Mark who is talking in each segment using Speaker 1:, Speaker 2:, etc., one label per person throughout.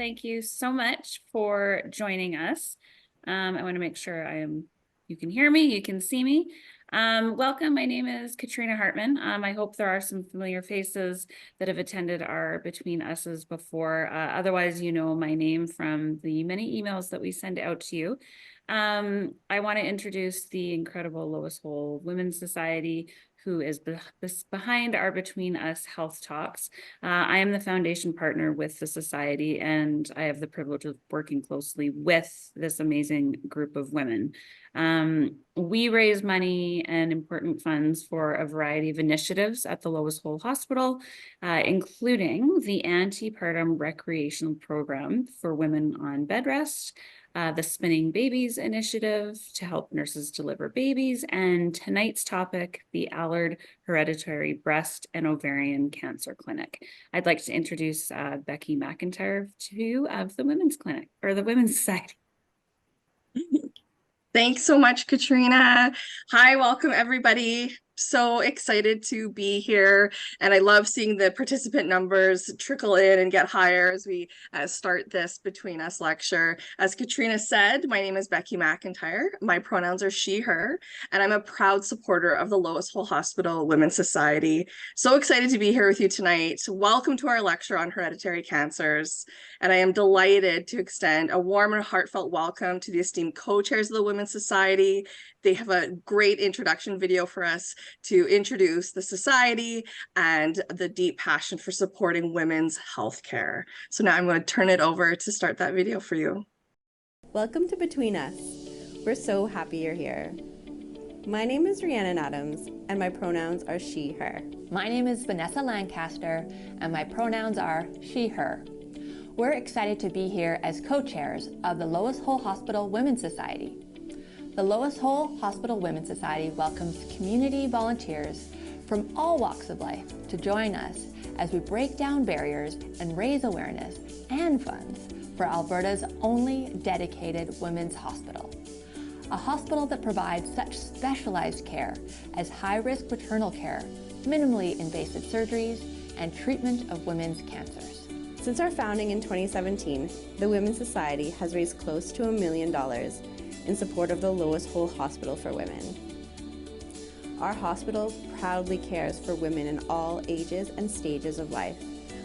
Speaker 1: thank you so much for joining us. I want to make sure you can hear me, you can see me. Welcome, my name is Katrina Hartman. I hope there are some familiar faces that have attended our Between Us's before. Otherwise, you know my name from the many emails that we send out to you. I want to introduce the incredible Lois Hole Women's Society, who is behind our Between Us Health Talks. I am the foundation partner with the society, and I have the privilege of working closely with this amazing group of women. We raise money and important funds for a variety of initiatives at the Lois Hole Hospital, including the antepartum recreational program for women on bed rest, the Spinning Babies initiative to help nurses deliver babies, and tonight's topic, the Allard Hereditary Breast and Ovarian Cancer Clinic. I'd like to introduce Becky McIntyre of the Women's Clinic, or the Women's Society.
Speaker 2: Thanks so much, Katrina. Hi, welcome everybody. So excited to be here, and I love seeing the participant numbers trickle in and get higher as we start this Between Us lecture. As Katrina said, my name is Becky McIntyre. My pronouns are she, her, and I'm a proud supporter of the Lois Hole Hospital Women's Society. So excited to be here with you tonight. Welcome to our lecture on hereditary cancers, and I am delighted to extend a warm and heartfelt welcome to the esteemed co-chairs of the Women's Society. They have a great introduction video for us to introduce the society and the deep passion for supporting women's healthcare. So now I'm going to turn it over to start that video for you.
Speaker 3: Welcome to Between Us. We're so happy you're here. My name is Rhiannon Adams, and my pronouns are she, her.
Speaker 4: My name is Vanessa Lancaster, and my pronouns are she, her. We're excited to be here as co-chairs of the Lois Hole Hospital Women's Society. The Lois Hole Hospital Women's Society welcomes community volunteers from all walks of life to join us as we break down barriers and raise awareness and funds for Alberta's only dedicated women's hospital. A hospital that provides such specialized care as high-risk maternal care, minimally invasive surgeries, and treatment of women's cancers.
Speaker 3: Since our founding in 2017, the Women's Society has raised close to $1 million in support of the Lois Hole Hospital for Women. Our hospital proudly cares for women in all ages and stages of life,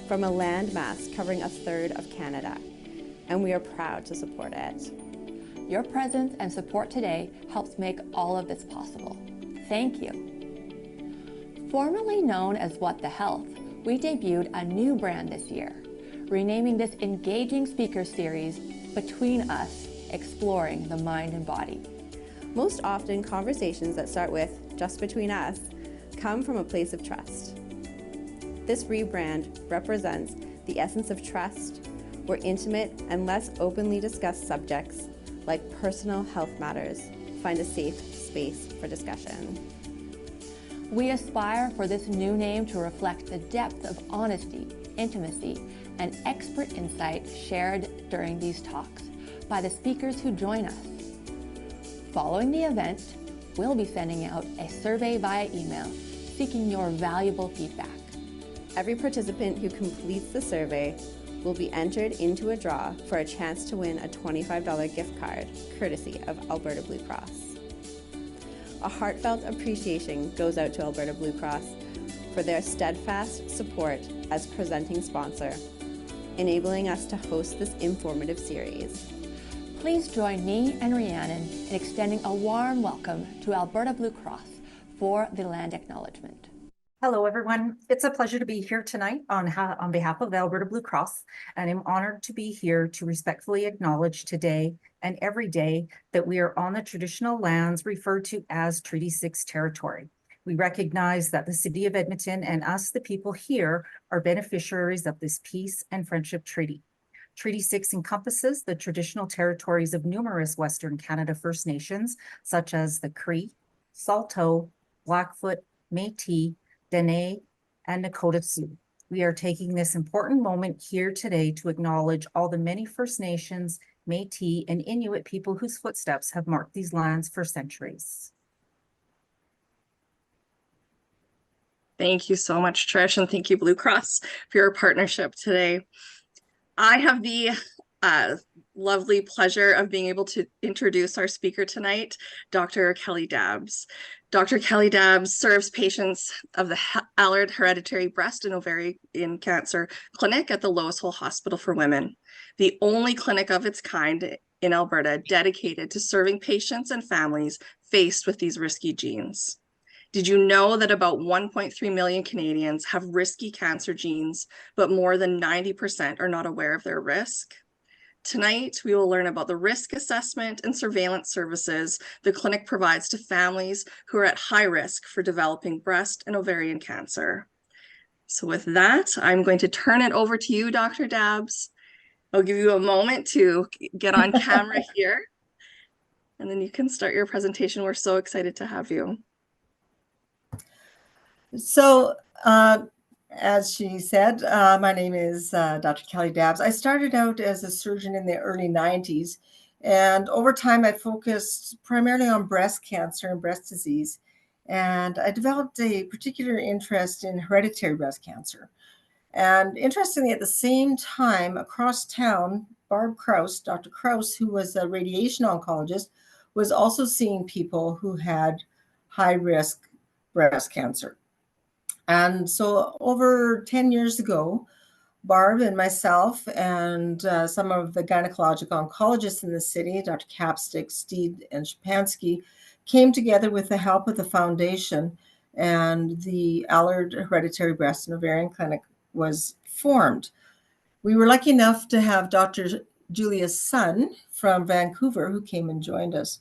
Speaker 3: from a land mass covering a third of Canada, and we are proud to support it.
Speaker 4: Your presence and support today helps make all of this possible. Thank you. Formerly known as What the Health, we debuted a new brand this year, renaming this engaging speaker series Between Us, Exploring the Mind and Body.
Speaker 3: Most often, conversations that start with "just between us" come from a place of trust. This rebrand represents the essence of trust, where intimate and less openly discussed subjects like personal health matters find a safe space for discussion.
Speaker 4: We aspire for this new name to reflect the depth of honesty, intimacy, and expert insight shared during these talks by the speakers who join us. Following the event, we'll be sending out a survey via email seeking your valuable feedback.
Speaker 3: Every participant who completes the survey will be entered into a draw for a chance to win a $25 gift card, courtesy of Alberta Blue Cross. A heartfelt appreciation goes out to Alberta Blue Cross for their steadfast support as presenting sponsor, enabling us to host this informative series.
Speaker 4: Please join me and Rhiannon in extending a warm welcome to Alberta Blue Cross for the land acknowledgement.
Speaker 5: Hello, everyone. It's a pleasure to be here tonight on behalf of Alberta Blue Cross, and I'm honored to be here to respectfully acknowledge today and every day that we are on the traditional lands referred to as Treaty 6 territory. We recognize that the City of Edmonton and us, the people here, are beneficiaries of this peace and friendship treaty. Treaty 6 encompasses the traditional territories of numerous Western Canada First Nations, such as the Cree, Saulteaux, Blackfoot, Métis, Dene, and Nakota Sioux. We are taking this important moment here today to acknowledge all the many First Nations, Métis, and Inuit people whose footsteps have marked these lands for centuries.
Speaker 2: Thank you so much, Trish, and thank you, Blue Cross, for your partnership today. I have the lovely pleasure of being able to introduce our speaker tonight, Dr. Kelly Dabbs. Dr. Kelly Dabbs serves patients of the Allard Hereditary Breast and Ovarian Cancer Clinic at the Lois Hole Hospital for Women, the only clinic of its kind in Alberta dedicated to serving patients and families faced with these risky genes. Did you know that about 1.3 million Canadians have risky cancer genes, but more than 90% are not aware of their risk? Tonight, we will learn about the risk assessment and surveillance services the clinic provides to families who are at high risk for developing breast and ovarian cancer. So with that, I'm going to turn it over to you, Dr. Dabbs. I'll give you a moment to get on camera here, and then you can start your presentation. We're so excited to have you.
Speaker 6: So, as she said, my name is Dr. Kelly Dabbs. I started out as a surgeon in the early 90s, and over time I focused primarily on breast cancer and breast disease. And I developed a particular interest in hereditary breast cancer. And interestingly, at the same time, across town, Barb Kraus, Dr. Kraus, who was a radiation oncologist, was also seeing people who had high-risk breast cancer. And so over 10 years ago, Barb and myself and some of the gynecologic oncologists in the city, Dr. Capstick, Steed, and Shapansky, came together with the help of the foundation, and the Allard Hereditary Breast and Ovarian Clinic was formed. We were lucky enough to have Dr. Julia's son from Vancouver who came and joined us.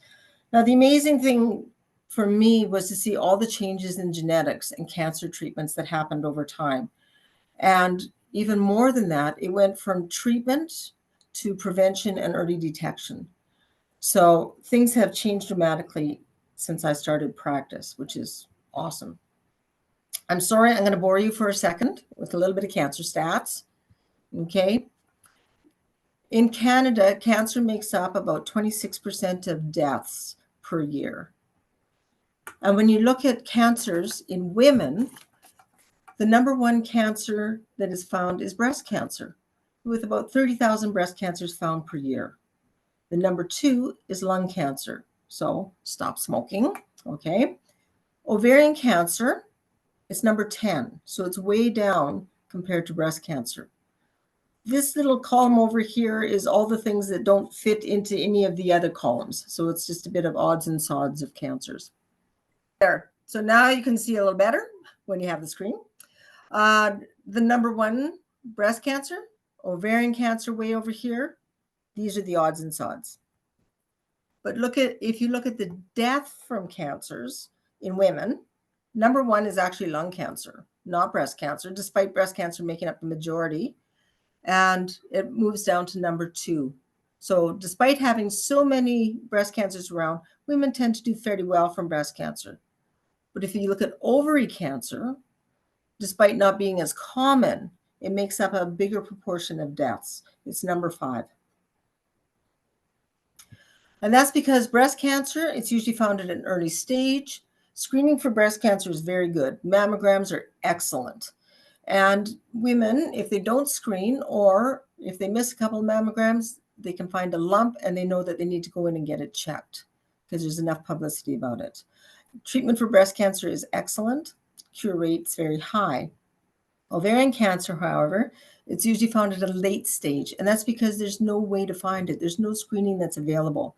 Speaker 6: Now, the amazing thing for me was to see all the changes in genetics and cancer treatments that happened over time. And even more than that, it went from treatment to prevention and early detection. So things have changed dramatically since I started practice, which is awesome. I'm sorry, I'm going to bore you for a second with a little bit of cancer stats. Okay. In Canada, cancer makes up about 26% of deaths per year. And when you look at cancers in women, the number one cancer that is found is breast cancer, with about 30,000 breast cancers found per year. The number two is lung cancer, so stop smoking, okay? Ovarian cancer is number 10, so it's way down compared to breast cancer. This little column over here is all the things that don't fit into any of the other columns, so it's just a bit of odds and sods of cancers. There. So now you can see a little better when you have the screen. The number one, breast cancer, ovarian cancer way over here. These are the odds and sods. But if you look at the death from cancers in women, number one is actually lung cancer, not breast cancer, despite breast cancer making up the majority. And it moves down to number two. So despite having so many breast cancers around, women tend to do fairly well from breast cancer. But if you look at ovary cancer, despite not being as common, it makes up a bigger proportion of deaths. It's number 5. And that's because breast cancer, it's usually found at an early stage. Screening for breast cancer is very good. Mammograms are excellent. And women, if they don't screen or if they miss a couple of mammograms, they can find a lump and they know that they need to go in and get it checked because there's enough publicity about it. Treatment for breast cancer is excellent. Cure rate's very high. Ovarian cancer, however, it's usually found at a late stage, and that's because there's no way to find it. There's no screening that's available.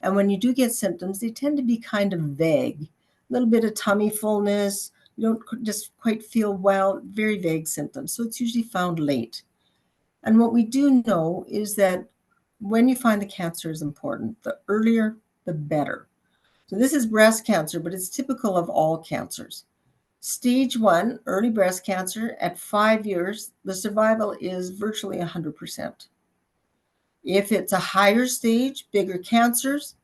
Speaker 6: And when you do get symptoms, they tend to be kind of vague. A little bit of tummy fullness, you don't just quite feel well, very vague symptoms. So it's usually found late. And what we do know is that when you find the cancer is important, the earlier, the better. So this is breast cancer, but it's typical of all cancers. Stage 1, early breast cancer, at 5 years, the survival is virtually 100%. If it's a higher stage, bigger cancers,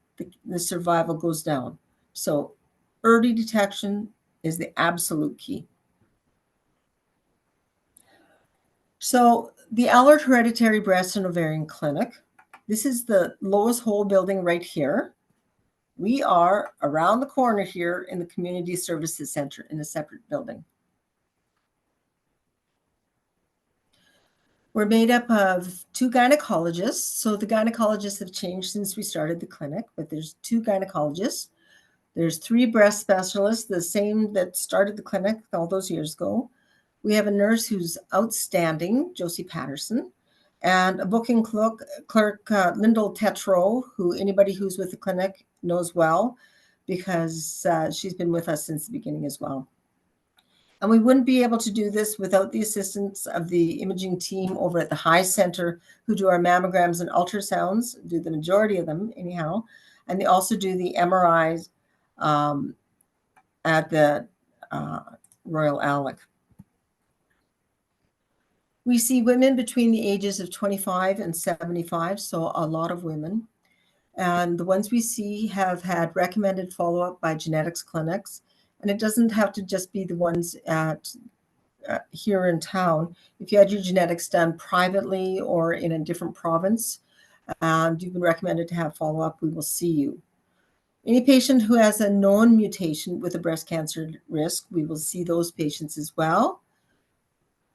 Speaker 6: the survival goes down. So early detection is the absolute key. So the Allard Hereditary Breast and Ovarian Clinic, this is the Lois Hole building right here. We are around the corner here in the Community Services Center in a separate building. We're made up of 2 gynecologists. So the gynecologists have changed since we started the clinic, but there's 2 gynecologists. There's 3 breast specialists, the same that started the clinic all those years ago. We have a nurse who's outstanding, Josie Patterson, and a booking clerk, Lyndall Tetro, who anybody who's with the clinic knows well because she's been with us since the beginning as well. And we wouldn't be able to do this without the assistance of the imaging team over at the High Center, who do our mammograms and ultrasounds, do the majority of them anyhow. And they also do the MRIs at the Royal Alec. We see women between the ages of 25 and 75, so a lot of women. And the ones we see have had recommended follow-up by genetics clinics. And it doesn't have to just be the ones at here in town. If you had your genetics done privately or in a different province, and you've been recommended to have follow-up, we will see you. Any patient who has a known mutation with a breast cancer risk, we will see those patients as well.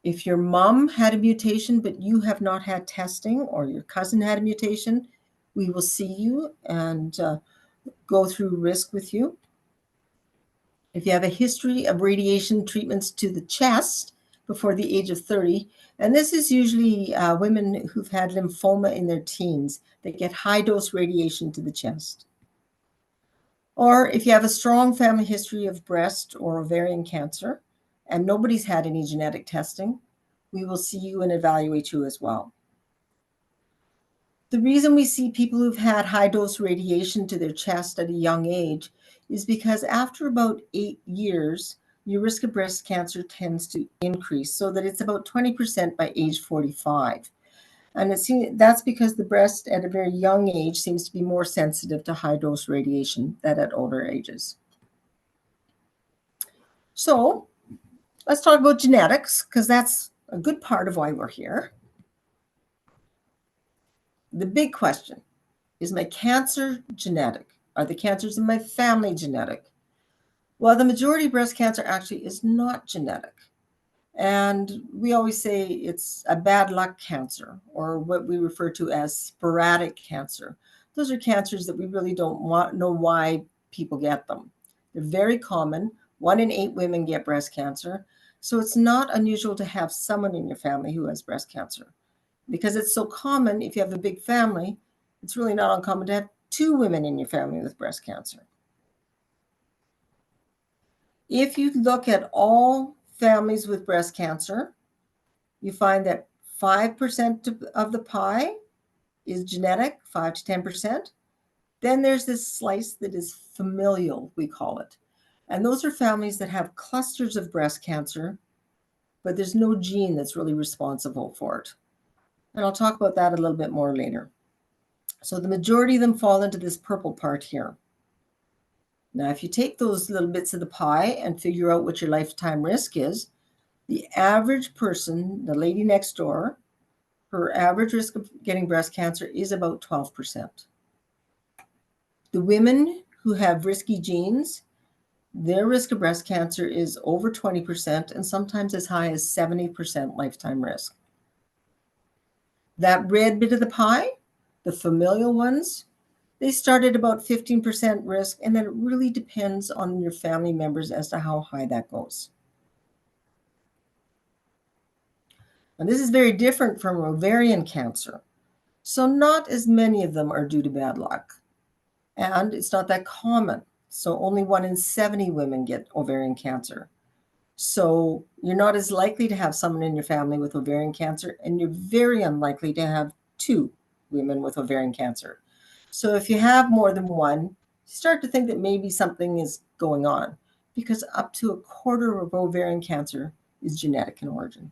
Speaker 6: If your mom had a mutation, but you have not had testing, or your cousin had a mutation, we will see you and go through risk with you. If you have a history of radiation treatments to the chest before the age of 30, and this is usually women who've had lymphoma in their teens, they get high dose radiation to the chest. Or if you have a strong family history of breast or ovarian cancer, and nobody's had any genetic testing, we will see you and evaluate you as well. The reason we see people who've had high dose radiation to their chest at a young age is because after about 8 years, your risk of breast cancer tends to increase, so that it's about 20% by age 45. And that's because the breast at a very young age seems to be more sensitive to high dose radiation than at older ages. So let's talk about genetics, because that's a good part of why we're here. The big question, is my cancer genetic? Are the cancers in my family genetic? Well, the majority of breast cancer actually is not genetic. And we always say it's a bad luck cancer, or what we refer to as sporadic cancer. Those are cancers that we really don't know why people get them. They're very common. 1 in 8 women get breast cancer. So it's not unusual to have someone in your family who has breast cancer. Because it's so common, if you have a big family, it's really not uncommon to have 2 women in your family with breast cancer. If you look at all families with breast cancer, you find that 5% of the pie is genetic, 5 to 10%. Then there's this slice that is familial, we call it. And those are families that have clusters of breast cancer, but there's no gene that's really responsible for it. And I'll talk about that a little bit more later. So the majority of them fall into this purple part here. Now, if you take those little bits of the pie and figure out what your lifetime risk is, the average person, the lady next door, her average risk of getting breast cancer is about 12%. The women who have risky genes, their risk of breast cancer is over 20% and sometimes as high as 70% lifetime risk. That red bit of the pie, the familial ones, they start at about 15% risk, and then it really depends on your family members as to how high that goes. And this is very different from ovarian cancer. So not as many of them are due to bad luck. And it's not that common. So only 1 in 70 women get ovarian cancer. So you're not as likely to have someone in your family with ovarian cancer, and you're very unlikely to have 2 women with ovarian cancer. So if you have more than 1, you start to think that maybe something is going on, because up to a quarter of ovarian cancer is genetic in origin.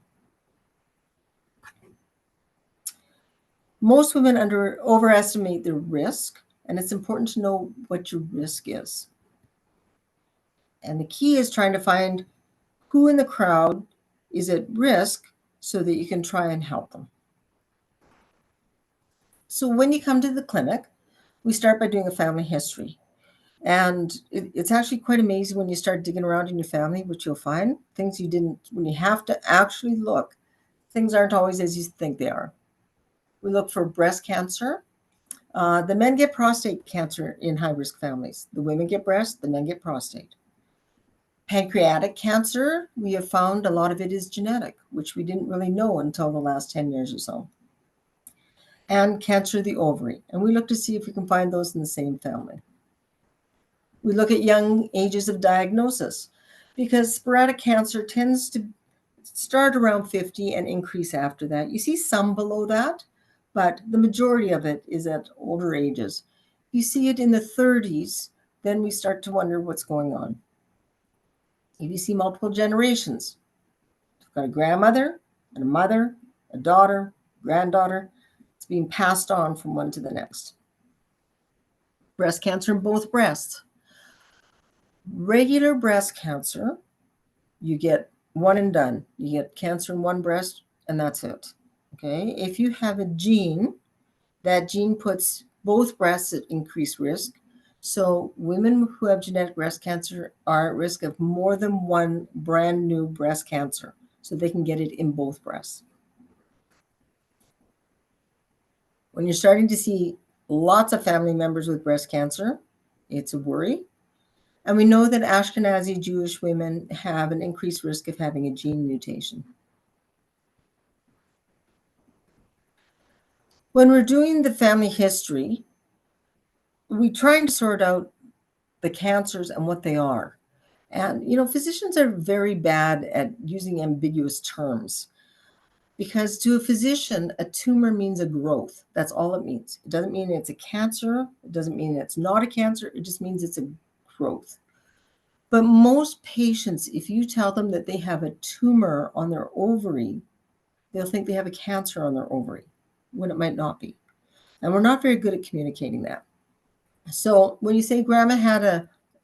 Speaker 6: Most women overestimate their risk, and it's important to know what your risk is. And the key is trying to find who in the crowd is at risk so that you can try and help them. So when you come to the clinic, we start by doing a family history. And it's actually quite amazing when you start digging around in your family, which you'll find things you didn't, when you have to actually look, things aren't always as you think they are. We look for breast cancer. The men get prostate cancer in high-risk families. The women get breast, the men get prostate. Pancreatic cancer, we have found a lot of it is genetic, which we didn't really know until the last 10 years or so. And cancer of the ovary. And we look to see if we can find those in the same family. We look at young ages of diagnosis because sporadic cancer tends to start around 50 and increase after that. You see some below that, but the majority of it is at older ages. You see it in the 30s, then we start to wonder what's going on. If you see multiple generations, you've got a grandmother and a mother, a daughter, granddaughter, it's being passed on from one to the next. Breast cancer in both breasts. Regular breast cancer, you get one and done. You get cancer in one breast and that's it. Okay. If you have a gene, that gene puts both breasts at increased risk. So women who have genetic breast cancer are at risk of more than one brand new breast cancer. So they can get it in both breasts. When you're starting to see lots of family members with breast cancer, it's a worry. And we know that Ashkenazi Jewish women have an increased risk of having a gene mutation. When we're doing the family history, we're trying to sort out the cancers and what they are. And, physicians are very bad at using ambiguous terms because to a physician, a tumor means a growth. That's all it means. It doesn't mean it's a cancer. It doesn't mean it's not a cancer. It just means it's a growth. But most patients, if you tell them that they have a tumor on their ovary, they'll think they have a cancer on their ovary when it might not be. And we're not very good at communicating that. So when you say grandma had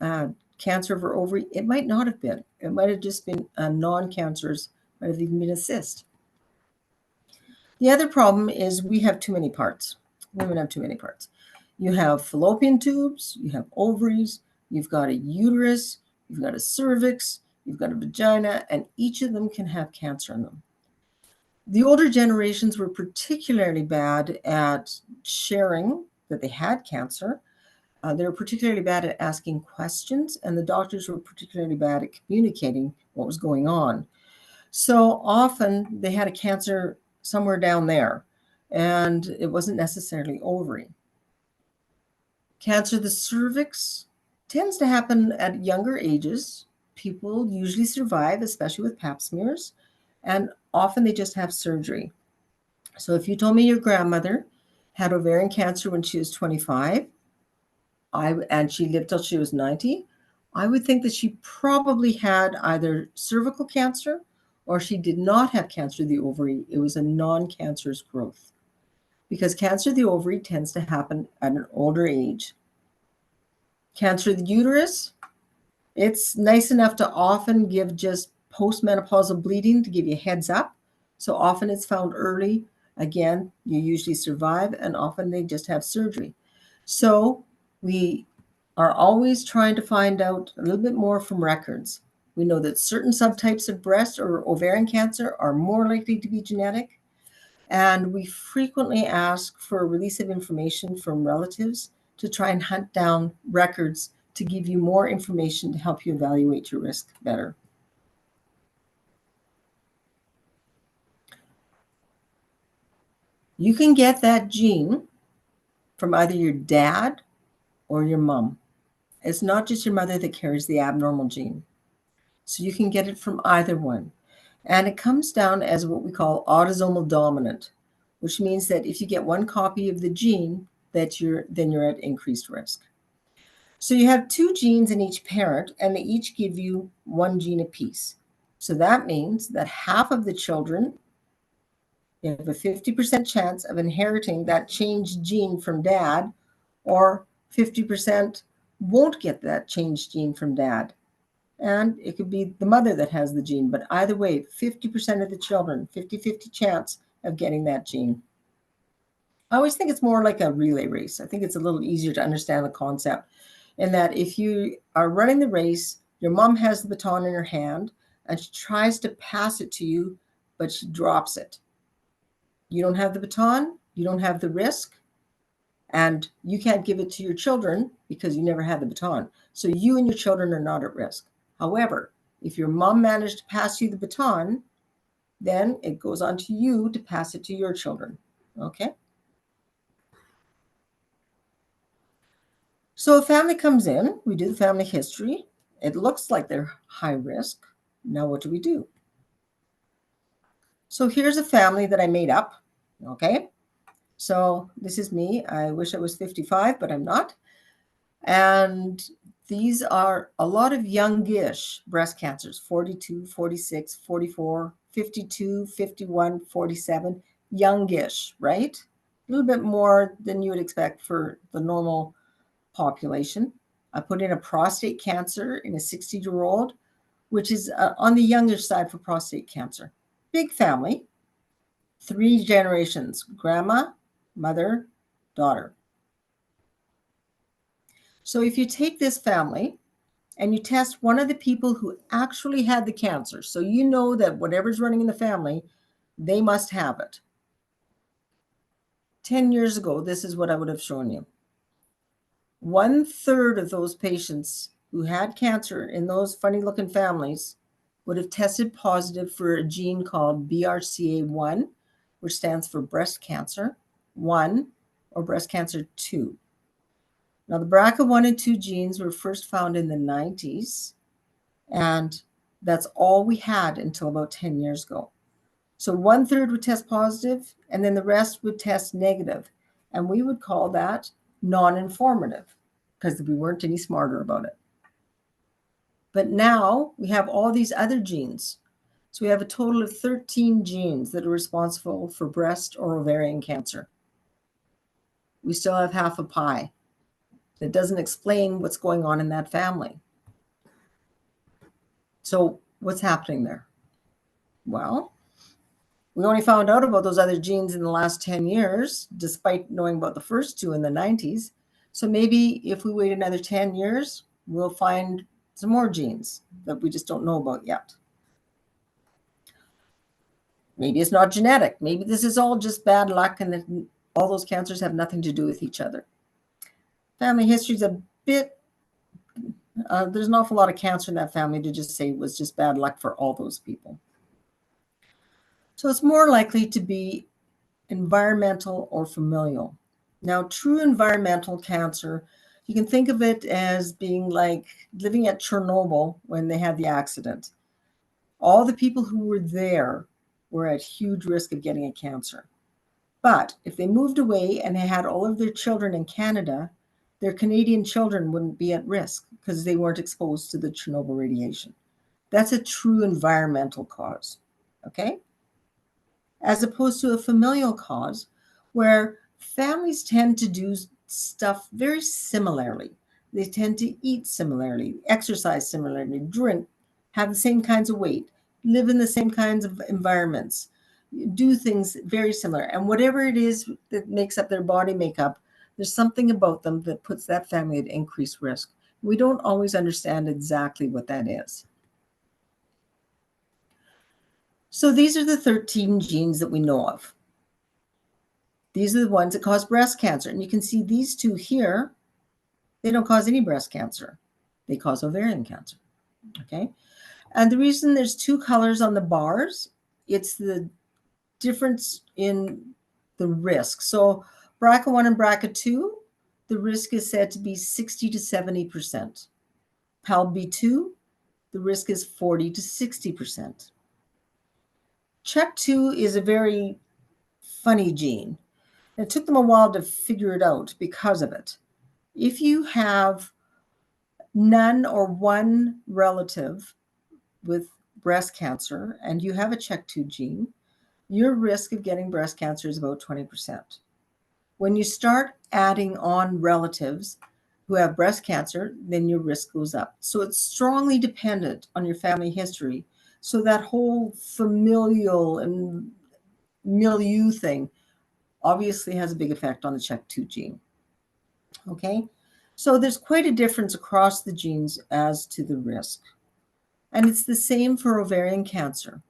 Speaker 6: a cancer of her ovary, it might not have been. It might have just been non-cancerous, might have even been a cyst. The other problem is we have too many parts. Women have too many parts. You have fallopian tubes, you have ovaries, you've got a uterus, you've got a cervix, you've got a vagina, and each of them can have cancer in them. The older generations were particularly bad at sharing that they had cancer. They were particularly bad at asking questions, and the doctors were particularly bad at communicating what was going on. So often they had a cancer somewhere down there, and it wasn't necessarily ovary. Cancer of the cervix tends to happen at younger ages. People usually survive, especially with pap smears, and often they just have surgery. So if you told me your grandmother had ovarian cancer when she was 25, and she lived till she was 90, I would think that she probably had either cervical cancer or she did not have cancer of the ovary. It was a non-cancerous growth because cancer of the ovary tends to happen at an older age. Cancer of the uterus, it's nice enough to often give just postmenopausal bleeding to give you a heads up. So often it's found early. Again, you usually survive, and often they just have surgery. So we are always trying to find out a little bit more from records. We know that certain subtypes of breast or ovarian cancer are more likely to be genetic. And we frequently ask for a release of information from relatives to try and hunt down records to give you more information to help you evaluate your risk better. You can get that gene from either your dad or your mom. It's not just your mother that carries the abnormal gene. So you can get it from either one. And it comes down as what we call autosomal dominant, which means that if you get one copy of the gene, then you're at increased risk. So you have two genes in each parent, and they each give you one gene apiece. So that means that half of the children, you have a 50% chance of inheriting that changed gene from dad, or 50% won't get that changed gene from dad. And it could be the mother that has the gene, but either way, 50% of the children, 50-50 chance of getting that gene. I always think it's more like a relay race. I think it's a little easier to understand the concept in that if you are running the race, your mom has the baton in her hand and she tries to pass it to you, but she drops it. You don't have the baton, you don't have the risk, and you can't give it to your children because you never had the baton. So you and your children are not at risk. However, if your mom managed to pass you the baton, then it goes on to you to pass it to your children. Okay? So a family comes in, we do the family history. It looks like they're high risk. Now what do we do? So here's a family that I made up. Okay? So this is me. I wish I was 55, but I'm not. And these are a lot of youngish breast cancers, 42, 46, 44, 52, 51, 47, youngish, right? A little bit more than you would expect for the normal population. I put in a prostate cancer in a 60-year-old, which is on the youngish side for prostate cancer. Big family, 3 generations, grandma, mother, daughter. So if you take this family and you test one of the people who actually had the cancer, so you know that whatever's running in the family, they must have it. 10 years ago, this is what I would have shown you. 1/3 of those patients who had cancer in those funny looking families would have tested positive for a gene called BRCA1, which stands for breast cancer 1 or breast cancer 2. Now, the BRCA1 and 2 genes were first found in the 90s, and that's all we had until about 10 years ago. So 1/3 would test positive, and then the rest would test negative. And we would call that non-informative because we weren't any smarter about it. But now we have all these other genes. So we have a total of 13 genes that are responsible for breast or ovarian cancer. We still have half a pie. That doesn't explain what's going on in that family. So what's happening there? Well, we only found out about those other genes in the last 10 years, despite knowing about the first 2 in the 90s. So maybe if we wait another 10 years, we'll find some more genes that we just don't know about yet. Maybe it's not genetic. Maybe this is all just bad luck and that all those cancers have nothing to do with each other. Family history is a bit, there's an awful lot of cancer in that family to just say it was just bad luck for all those people. So it's more likely to be environmental or familial. Now, true environmental cancer, you can think of it as being like living at Chernobyl when they had the accident. All the people who were there were at huge risk of getting a cancer. But if they moved away and they had all of their children in Canada, their Canadian children wouldn't be at risk because they weren't exposed to the Chernobyl radiation. That's a true environmental cause, okay? As opposed to a familial cause where families tend to do stuff very similarly. They tend to eat similarly, exercise similarly, drink, have the same kinds of weight, live in the same kinds of environments, do things very similar. And whatever it is that makes up their body makeup, there's something about them that puts that family at increased risk. We don't always understand exactly what that is. So these are the 13 genes that we know of. These are the ones that cause breast cancer. And you can see these 2 here, they don't cause any breast cancer. They cause ovarian cancer, okay? And the reason there's 2 colors on the bars, it's the difference in the risk. So BRCA1 and BRCA2, the risk is said to be 60 to 70%. PALB2, the risk is 40 to 60%. CHEK2 is a very funny gene. It took them a while to figure it out because of it. If you have none or one relative with breast cancer and you have a CHEK2 gene, your risk of getting breast cancer is about 20%. When you start adding on relatives who have breast cancer, then your risk goes up. So it's strongly dependent on your family history. So that whole familial and milieu thing obviously has a big effect on the CHEK2 gene. Okay, so there's quite a difference across the genes as to the risk. And it's the same for ovarian cancer.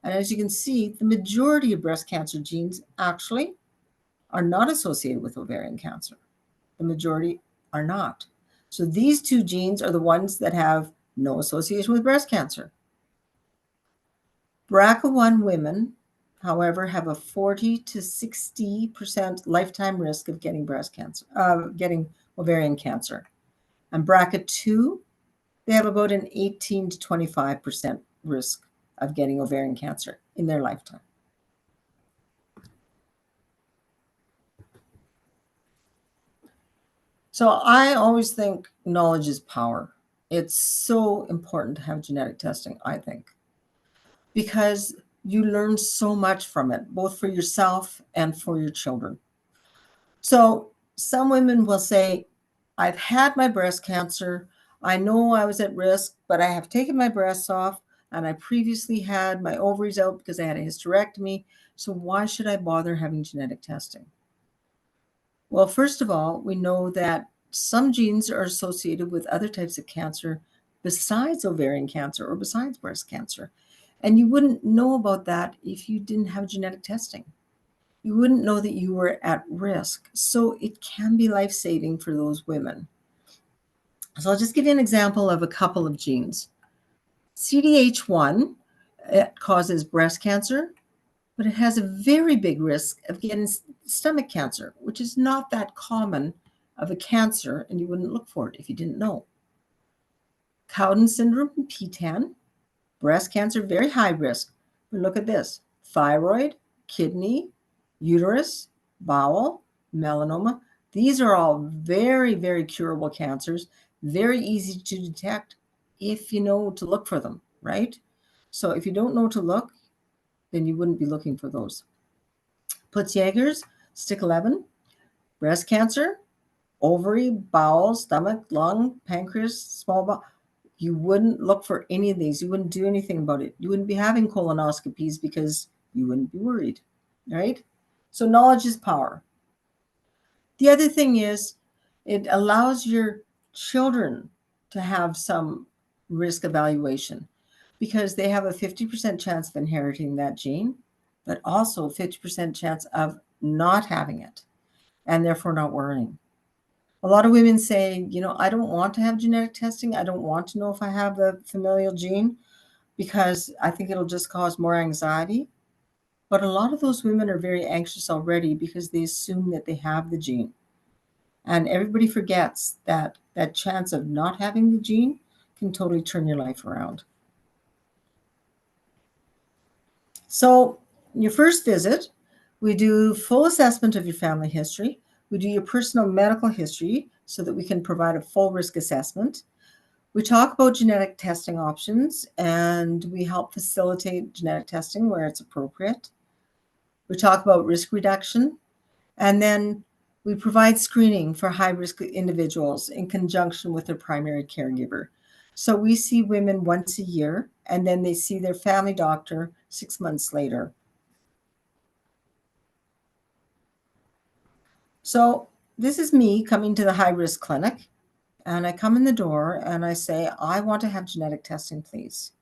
Speaker 6: And as you can see, the majority of breast cancer genes actually are not associated with ovarian cancer. The majority are not. So these two genes are the ones that have no association with breast cancer. BRCA1 women, however, have a 40 to 60% lifetime risk of getting breast cancer, getting ovarian cancer. And BRCA2, they have about an 18 to 25% risk of getting ovarian cancer in their lifetime. So I always think knowledge is power. It's so important to have genetic testing, I think, because you learn so much from it, both for yourself and for your children. So some women will say, I've had my breast cancer. I know I was at risk, but I have taken my breasts off, and I previously had my ovaries out because I had a hysterectomy. So why should I bother having genetic testing? Well, first of all, we know that some genes are associated with other types of cancer besides ovarian cancer or besides breast cancer. And you wouldn't know about that if you didn't have genetic testing. You wouldn't know that you were at risk. So it can be life-saving for those women. So I'll just give you an example of a couple of genes. CDH1, it causes breast cancer, but it has a very big risk of getting stomach cancer, which is not that common of a cancer, and you wouldn't look for it if you didn't know. Cowden syndrome, PTEN, breast cancer, very high risk. But look at this: thyroid, kidney, uterus, bowel, melanoma. These are all very, very curable cancers, very easy to detect if you know to look for them, right? So if you don't know to look, then you wouldn't be looking for those. Peutz-Jeghers, stick 11, breast cancer, ovary, bowel, stomach, lung, pancreas, small bowel. You wouldn't look for any of these. You wouldn't do anything about it. You wouldn't be having colonoscopies because you wouldn't be worried, right? So knowledge is power. The other thing is it allows your children to have some risk evaluation because they have a 50% chance of inheriting that gene, but also a 50% chance of not having it and therefore not worrying. A lot of women say, you know, I don't want to have genetic testing. I don't want to know if I have the familial gene because I think it'll just cause more anxiety. But a lot of those women are very anxious already because they assume that they have the gene. And everybody forgets that that chance of not having the gene can totally turn your life around. So your first visit, we do full assessment of your family history. We do your personal medical history so that we can provide a full risk assessment. We talk about genetic testing options and we help facilitate genetic testing where it's appropriate. We talk about risk reduction, and then we provide screening for high-risk individuals in conjunction with their primary caregiver. So we see women once a year, and then they see their family doctor 6 months later. So this is me coming to the high-risk clinic, and I come in the door and I say, I want to have genetic testing, please.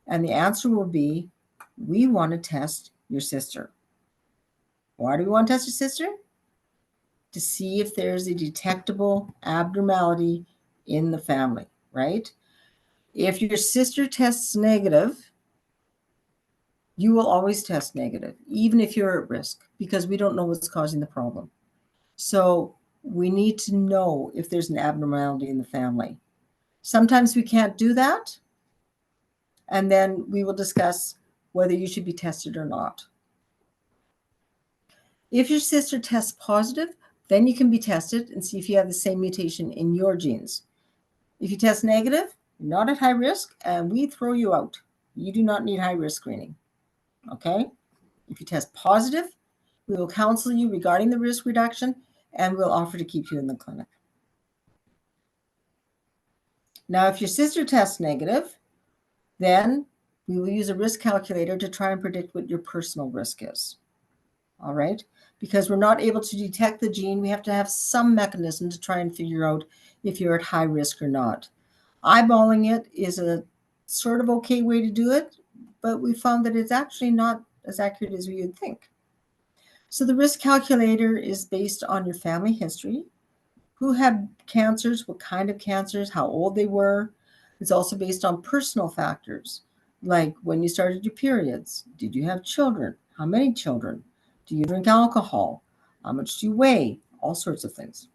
Speaker 6: And the answer will be, we want to test your sister. Why do we want to test your sister? To see if there's a detectable abnormality in the family, right? If your sister tests negative, you will always test negative, even if you're at risk, because we don't know what's causing the problem. So we need to know if there's an abnormality in the family. Sometimes we can't do that, and then we will discuss whether you should be tested or not. If your sister tests positive, then you can be tested and see if you have the same mutation in your genes. If you test negative, you're not at high risk, and we throw you out. You do not need high risk screening, okay? If you test positive, we will counsel you regarding the risk reduction, and we'll offer to keep you in the clinic. Now, if your sister tests negative, then we will use a risk calculator to try and predict what your personal risk is, all right? Because we're not able to detect the gene, we have to have some mechanism to try and figure out if you're at high risk or not. Eyeballing it is a sort of okay way to do it, but we found that it's actually not as accurate as we would think. So the risk calculator is based on your family history, who had cancers, what kind of cancers, how old they were. It's also based on personal factors, like when you started your periods. Did you have children? How many children? Do you drink alcohol? How much do you weigh? All sorts of things.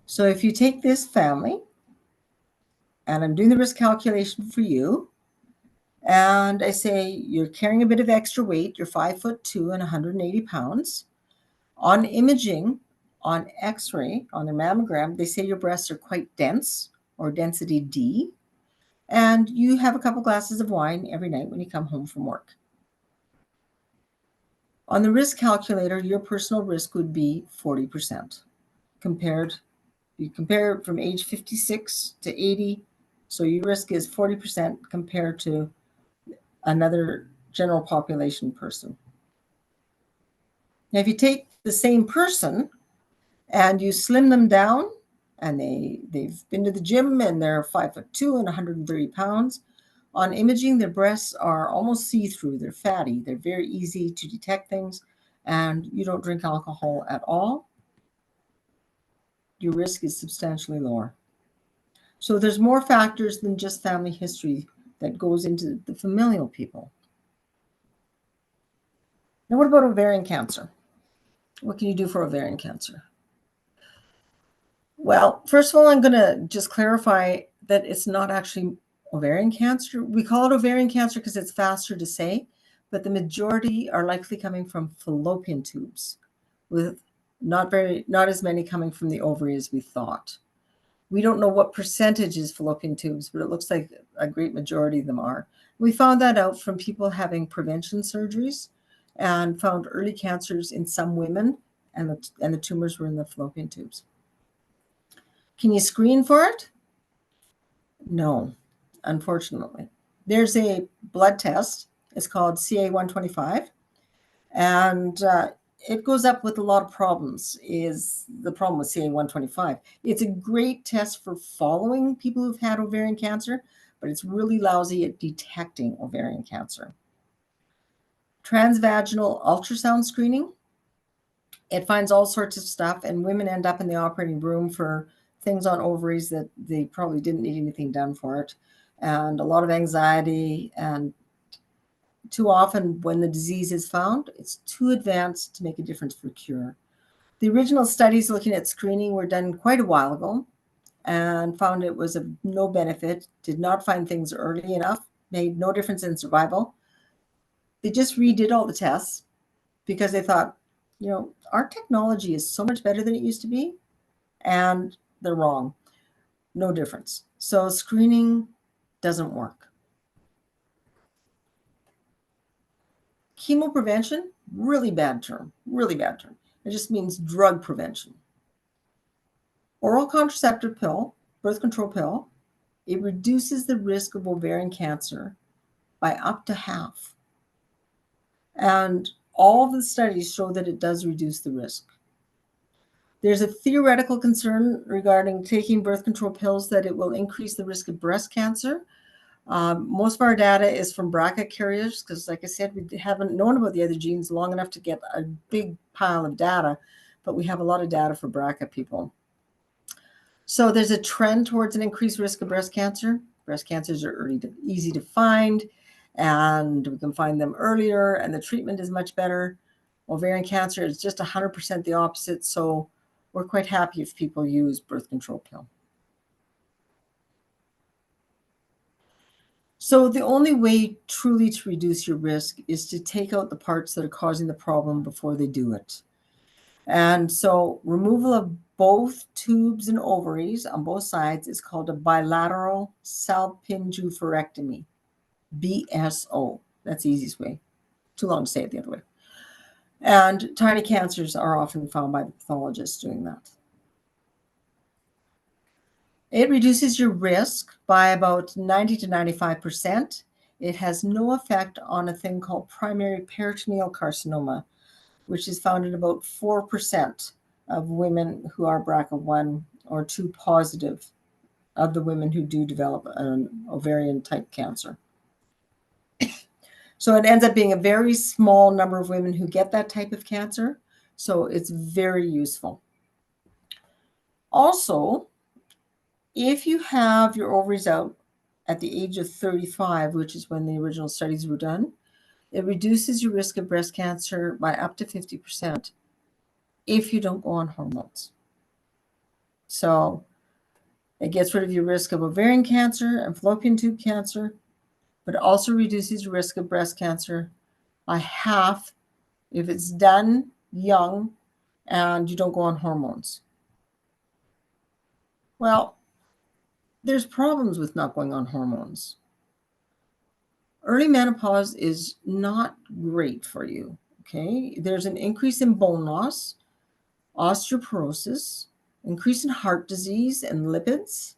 Speaker 6: So if you take this family, and I'm doing the risk calculation for you, and I say you're carrying a bit of extra weight, you're 5'2" and 180 pounds. On imaging, on x-ray, on a mammogram, they say your breasts are quite dense, or density D, and you have a couple glasses of wine every night when you come home from work. On the risk calculator, your personal risk would be 40%. You compare from age 56 to 80, so your risk is 40% compared to another general population person. Now, if you take the same person and you slim them down, and they've been to the gym and they're 5'2" and 130 pounds, on imaging, their breasts are almost see-through. They're fatty. They're very easy to detect things, and you don't drink alcohol at all, your risk is substantially lower. So there's more factors than just family history that goes into the familial people. Now, what about ovarian cancer? What can you do for ovarian cancer? Well, first of all, I'm going to just clarify that it's not actually ovarian cancer. We call it ovarian cancer because it's faster to say, but the majority are likely coming from fallopian tubes, with not as many coming from the ovary as we thought. We don't know what percentage is fallopian tubes, but it looks like a great majority of them are. We found that out from people having prevention surgeries and found early cancers in some women, and the tumors were in the fallopian tubes. Can you screen for it? No, unfortunately. There's a blood test. It's called CA-125, and it goes up with a lot of problems, is the problem with CA-125. It's a great test for following people who've had ovarian cancer, but it's really lousy at detecting ovarian cancer. Transvaginal ultrasound screening, it finds all sorts of stuff, and women end up in the operating room for things on ovaries that they probably didn't need anything done for it, and a lot of anxiety. And too often when the disease is found, it's too advanced to make a difference for cure. The original studies looking at screening were done quite a while ago and found it was of no benefit, did not find things early enough, made no difference in survival. They just redid all the tests because they thought, our technology is so much better than it used to be, and they're wrong. No difference. So screening doesn't work. Chemoprevention, really bad term, really bad term. It just means drug prevention. Oral contraceptive pill, birth control pill, it reduces the risk of ovarian cancer by up to half. And all of the studies show that it does reduce the risk. There's a theoretical concern regarding taking birth control pills that it will increase the risk of breast cancer. Most of our data is from BRCA carriers because, like I said, we haven't known about the other genes long enough to get a big pile of data, but we have a lot of data for BRCA people. So there's a trend towards an increased risk of breast cancer. Breast cancers are easy to find, and we can find them earlier, and the treatment is much better. Ovarian cancer is just 100% the opposite, so we're quite happy if people use birth control pill. So the only way truly to reduce your risk is to take out the parts that are causing the problem before they do it. And so removal of both tubes and ovaries on both sides is called a bilateral salpingoophorectomy, BSO. That's the easiest way. Too long to say it the other way. And tiny cancers are often found by the pathologists doing that. It reduces your risk by about 90 to 95%. It has no effect on a thing called primary peritoneal carcinoma, which is found in about 4% of women who are BRCA1 or 2 positive of the women who do develop an ovarian type cancer. So it ends up being a very small number of women who get that type of cancer. So it's very useful. Also, if you have your ovaries out at the age of 35, which is when the original studies were done, it reduces your risk of breast cancer by up to 50% if you don't go on hormones. So it gets rid of your risk of ovarian cancer and fallopian tube cancer, but it also reduces your risk of breast cancer by half if it's done young and you don't go on hormones. Well, there's problems with not going on hormones. Early menopause is not great for you, okay? There's an increase in bone loss, osteoporosis, increase in heart disease and lipids,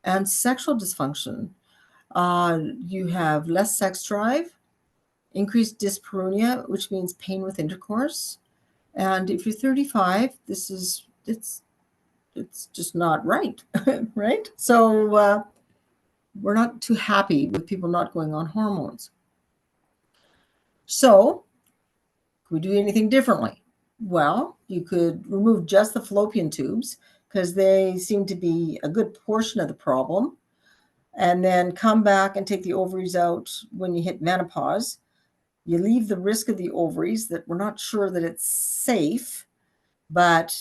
Speaker 6: and sexual dysfunction. You have less sex drive, increased dyspareunia, which means pain with intercourse. And if you're 35, it's just not right, right? So we're not too happy with people not going on hormones. So could we do anything differently? Well, you could remove just the fallopian tubes because they seem to be a good portion of the problem, and then come back and take the ovaries out when you hit menopause. You leave the risk of the ovaries that we're not sure that it's safe, but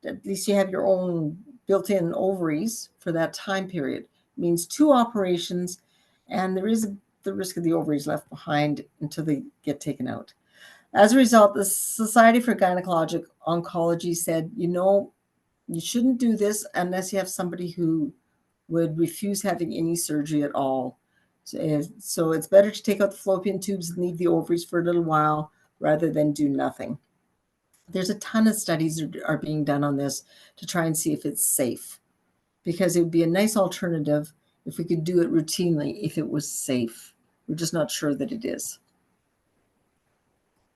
Speaker 6: at least you have your own built-in ovaries for that time period. It means 2 operations, and there is the risk of the ovaries left behind until they get taken out. As a result, the Society for Gynecologic Oncology said, you shouldn't do this unless you have somebody who would refuse having any surgery at all. So it's better to take out the fallopian tubes and leave the ovaries for a little while rather than do nothing. There's a ton of studies that are being done on this to try and see if it's safe, because it would be a nice alternative if we could do it routinely, if it was safe. We're just not sure that it is.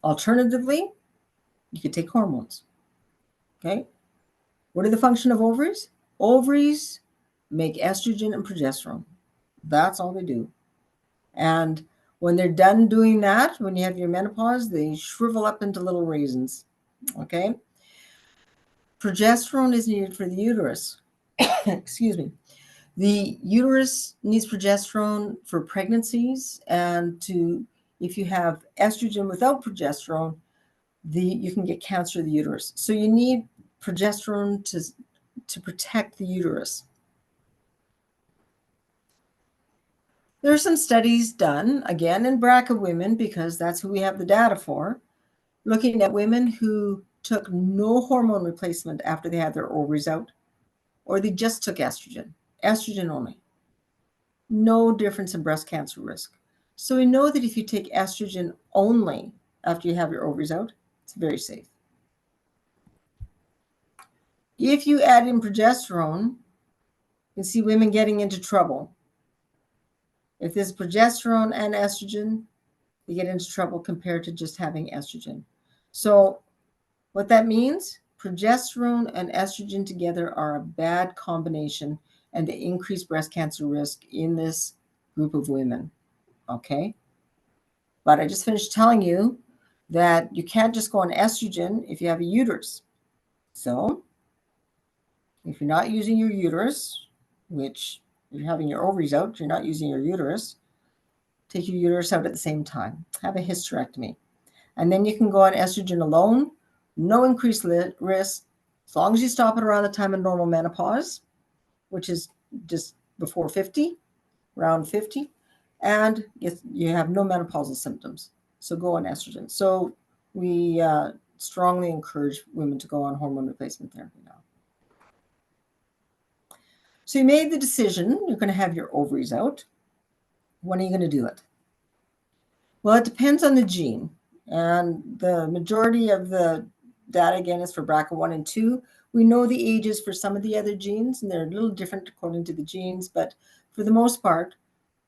Speaker 6: Alternatively, you could take hormones. Okay? What are the function of ovaries? Ovaries make estrogen and progesterone. That's all they do. And when they're done doing that, when you have your menopause, they shrivel up into little raisins. Okay? Progesterone is needed for the uterus. Excuse me. The uterus needs progesterone for pregnancies, and if you have estrogen without progesterone, you can get cancer of the uterus. So you need progesterone to protect the uterus. There are some studies done, again, in BRCA women, because that's who we have the data for, looking at women who took no hormone replacement after they had their ovaries out, or they just took estrogen only. No difference in breast cancer risk. So we know that if you take estrogen only after you have your ovaries out, it's very safe. If you add in progesterone, you can see women getting into trouble. If there's progesterone and estrogen, they get into trouble compared to just having estrogen. So what that means, progesterone and estrogen together are a bad combination, and they increase breast cancer risk in this group of women. Okay? But I just finished telling you that you can't just go on estrogen if you have a uterus. So if you're not using your uterus, which you're having your ovaries out, you're not using your uterus, take your uterus out at the same time. Have a hysterectomy. And then you can go on estrogen alone, no increased risk, as long as you stop it around the time of normal menopause, which is just before 50, around 50, and you have no menopausal symptoms. So go on estrogen. So we strongly encourage women to go on hormone replacement therapy now. So you made the decision, you're going to have your ovaries out. When are you going to do it? Well, it depends on the gene. And the majority of the data, again, is for BRCA1 and 2. We know the ages for some of the other genes, and they're a little different according to the genes. But for the most part,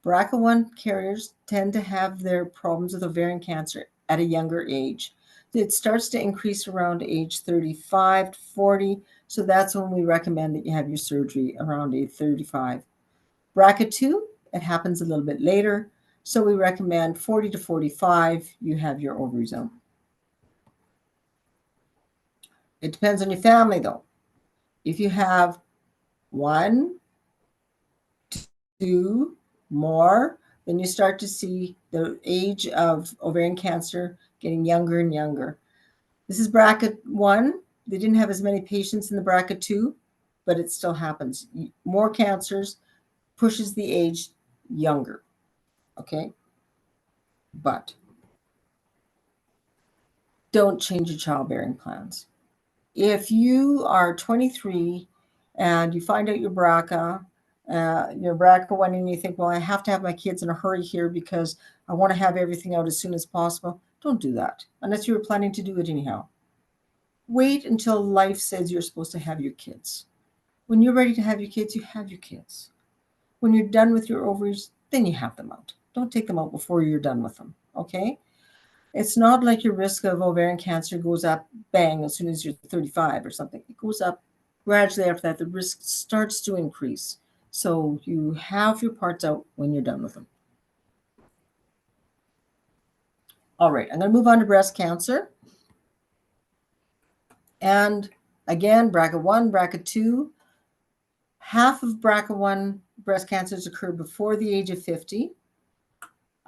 Speaker 6: BRCA1 carriers tend to have their problems with ovarian cancer at a younger age. It starts to increase around age 35 to 40, So that's when we recommend that you have your surgery around age 35. BRCA2, it happens a little bit later. So we recommend 40 to 45, you have your ovaries out. It depends on your family though. If you have 1, 2 more, then you start to see the age of ovarian cancer getting younger and younger. This is BRCA1. They didn't have as many patients in the BRCA2, but it still happens. More cancers pushes the age younger, okay? But don't change your childbearing plans. If you are 23 and you find out your BRCA1, and you think, well, I have to have my kids in a hurry here because I want to have everything out as soon as possible, don't do that unless you were planning to do it anyhow. Wait until life says you're supposed to have your kids. When you're ready to have your kids, you have your kids. When you're done with your ovaries, then you have them out. Don't take them out before you're done with them, okay? It's not like your risk of ovarian cancer goes up, bang, as soon as you're 35 or something. It goes up gradually after that. The risk starts to increase. So you have your parts out when you're done with them. All right, I'm going to move on to breast cancer. And again, BRCA1, BRCA2. Half of BRCA1 breast cancers occur before the age of 50.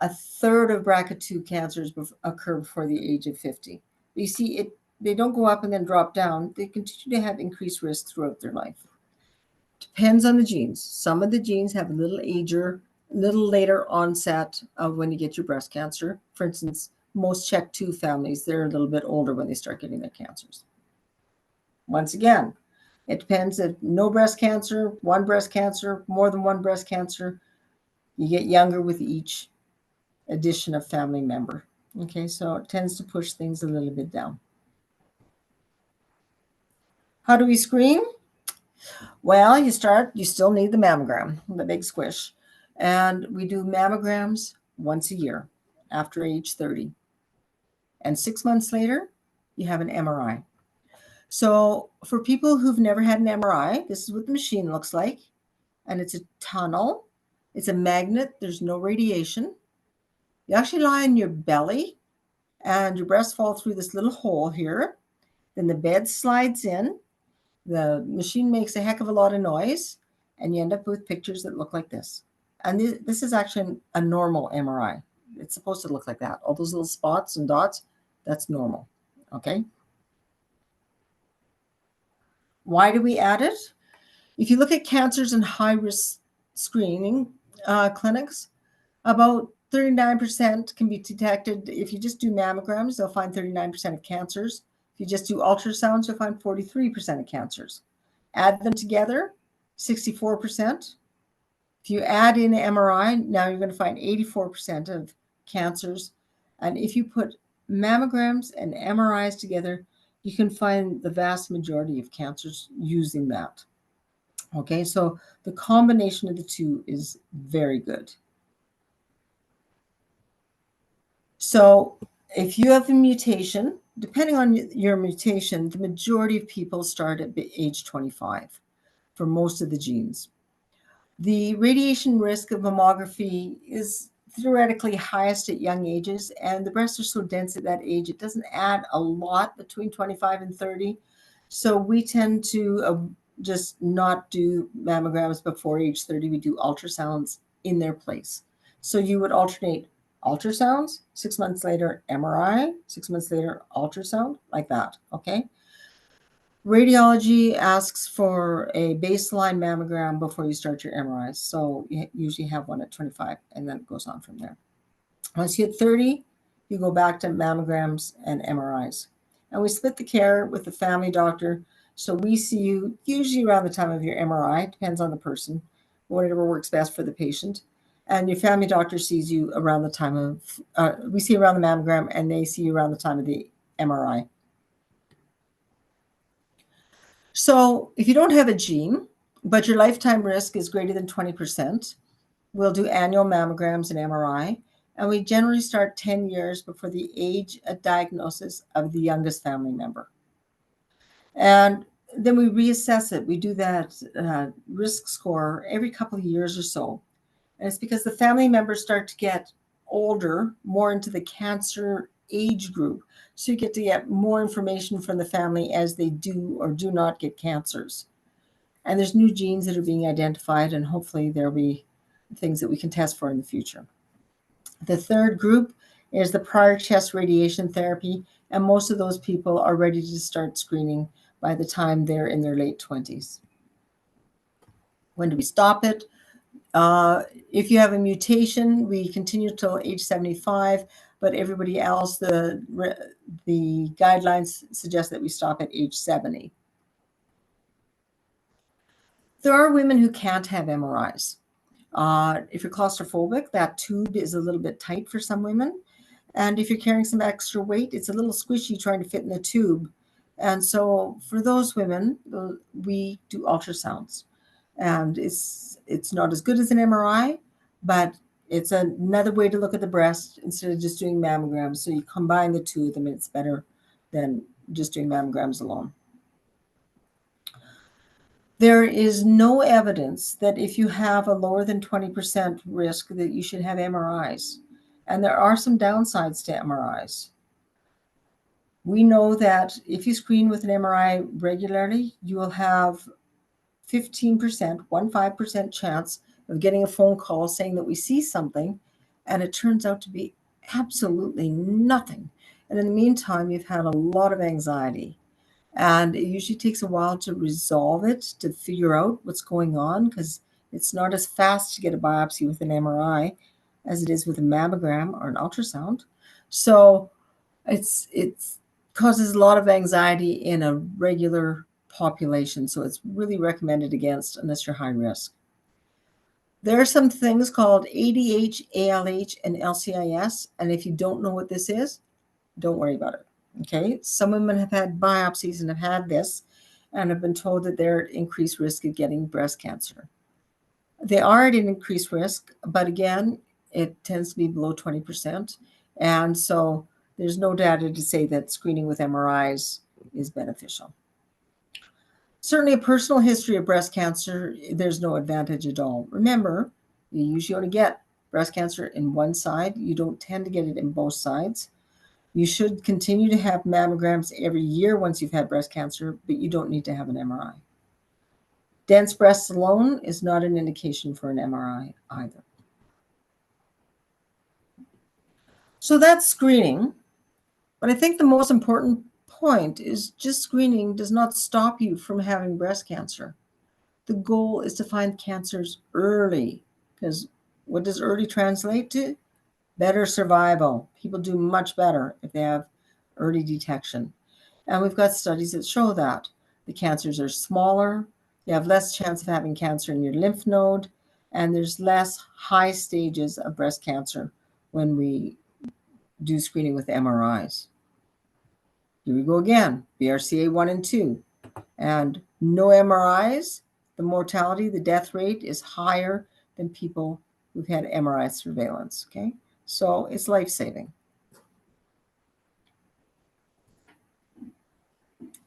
Speaker 6: A third of BRCA2 cancers occur before the age of 50. You see, they don't go up and then drop down. They continue to have increased risk throughout their life. Depends on the genes. Some of the genes have a little later onset of when you get your breast cancer. For instance, most CHEK2 families, they're a little bit older when they start getting their cancers. Once again, it depends if no breast cancer, one breast cancer, more than one breast cancer, you get younger with each addition of family member. Okay, so it tends to push things a little bit down. How do we screen? Well, you still need the mammogram, the big squish. And we do mammograms once a year after age 30. And 6 months later, you have an MRI. So for people who've never had an MRI, this is what the machine looks like. And it's a tunnel. It's a magnet. There's no radiation. You actually lie on your belly and your breasts fall through this little hole here. Then the bed slides in. The machine makes a heck of a lot of noise, and you end up with pictures that look like this. And this is actually a normal MRI. It's supposed to look like that. All those little spots and dots, that's normal, okay? Why do we add it? If you look at cancers in high-risk screening clinics, about 39% can be detected. If you just do mammograms, they'll find 39% of cancers. If you just do ultrasounds, you'll find 43% of cancers. Add them together, 64%. If you add in MRI, now you're going to find 84% of cancers. And if you put mammograms and MRIs together, you can find the vast majority of cancers using that. Okay, so the combination of the two is very good. So if you have a mutation, depending on your mutation, the majority of people start at age 25 for most of the genes. The radiation risk of mammography is theoretically highest at young ages, and the breasts are so dense at that age, it doesn't add a lot between 25 and 30. So we tend to just not do mammograms before age 30. We do ultrasounds in their place. So you would alternate ultrasounds, 6 months later, MRI, 6 months later, ultrasound, like that, okay? Radiology asks for a baseline mammogram before you start your MRIs. So you usually have one at 25, and then it goes on from there. Once you hit 30, you go back to mammograms and MRIs. And we split the care with the family doctor. So we see you usually around the time of your MRI, depends on the person, whatever works best for the patient. And your family doctor sees you around the time of, we see around the mammogram, and they see you around the time of the MRI. So if you don't have a gene, but your lifetime risk is greater than 20%, we'll do annual mammograms and MRI. And we generally start 10 years before the age of diagnosis of the youngest family member. And then we reassess it. We do that risk score every couple of years or so. And it's because the family members start to get older, more into the cancer age group. So you get to get more information from the family as they do or do not get cancers. And there's new genes that are being identified, and hopefully there'll be things that we can test for in the future. The third group is the prior chest radiation therapy, and most of those people are ready to start screening by the time they're in their late 20s. When do we stop it? If you have a mutation, we continue till age 75, but everybody else, the guidelines suggest that we stop at age 70. There are women who can't have MRIs. If you're claustrophobic, that tube is a little bit tight for some women. And if you're carrying some extra weight, it's a little squishy trying to fit in the tube. And so for those women, we do ultrasounds. And it's not as good as an MRI, but it's another way to look at the breast instead of just doing mammograms. So you combine the two of them, and it's better than just doing mammograms alone. There is no evidence that if you have a lower than 20% risk that you should have MRIs. And there are some downsides to MRIs. We know that if you screen with an MRI regularly, you will have 15% chance of getting a phone call saying that we see something, and it turns out to be absolutely nothing. And in the meantime, you've had a lot of anxiety. And it usually takes a while to resolve it, to figure out what's going on, because it's not as fast to get a biopsy with an MRI as it is with a mammogram or an ultrasound. So it causes a lot of anxiety in a regular population. So it's really recommended against unless you're high risk. There are some things called ADH, ALH, and LCIS. And if you don't know what this is, don't worry about it. Okay, some women have had biopsies and have had this and have been told that they're at increased risk of getting breast cancer. They are at an increased risk, but again, it tends to be below 20%. And so there's no data to say that screening with MRIs is beneficial. Certainly a personal history of breast cancer, there's no advantage at all. Remember, you usually only get breast cancer in one side. You don't tend to get it in both sides. You should continue to have mammograms every year once you've had breast cancer, but you don't need to have an MRI. Dense breasts alone is not an indication for an MRI either. So that's screening. But I think the most important point is just screening does not stop you from having breast cancer. The goal is to find cancers early, because what does early translate to? Better survival. People do much better if they have early detection. And we've got studies that show that. The cancers are smaller, you have less chance of having cancer in your lymph node, and there's less high stages of breast cancer when we do screening with MRIs. Here we go again, BRCA 1 and 2. And no MRIs, the mortality, the death rate is higher than people who've had MRI surveillance, okay? So it's life-saving.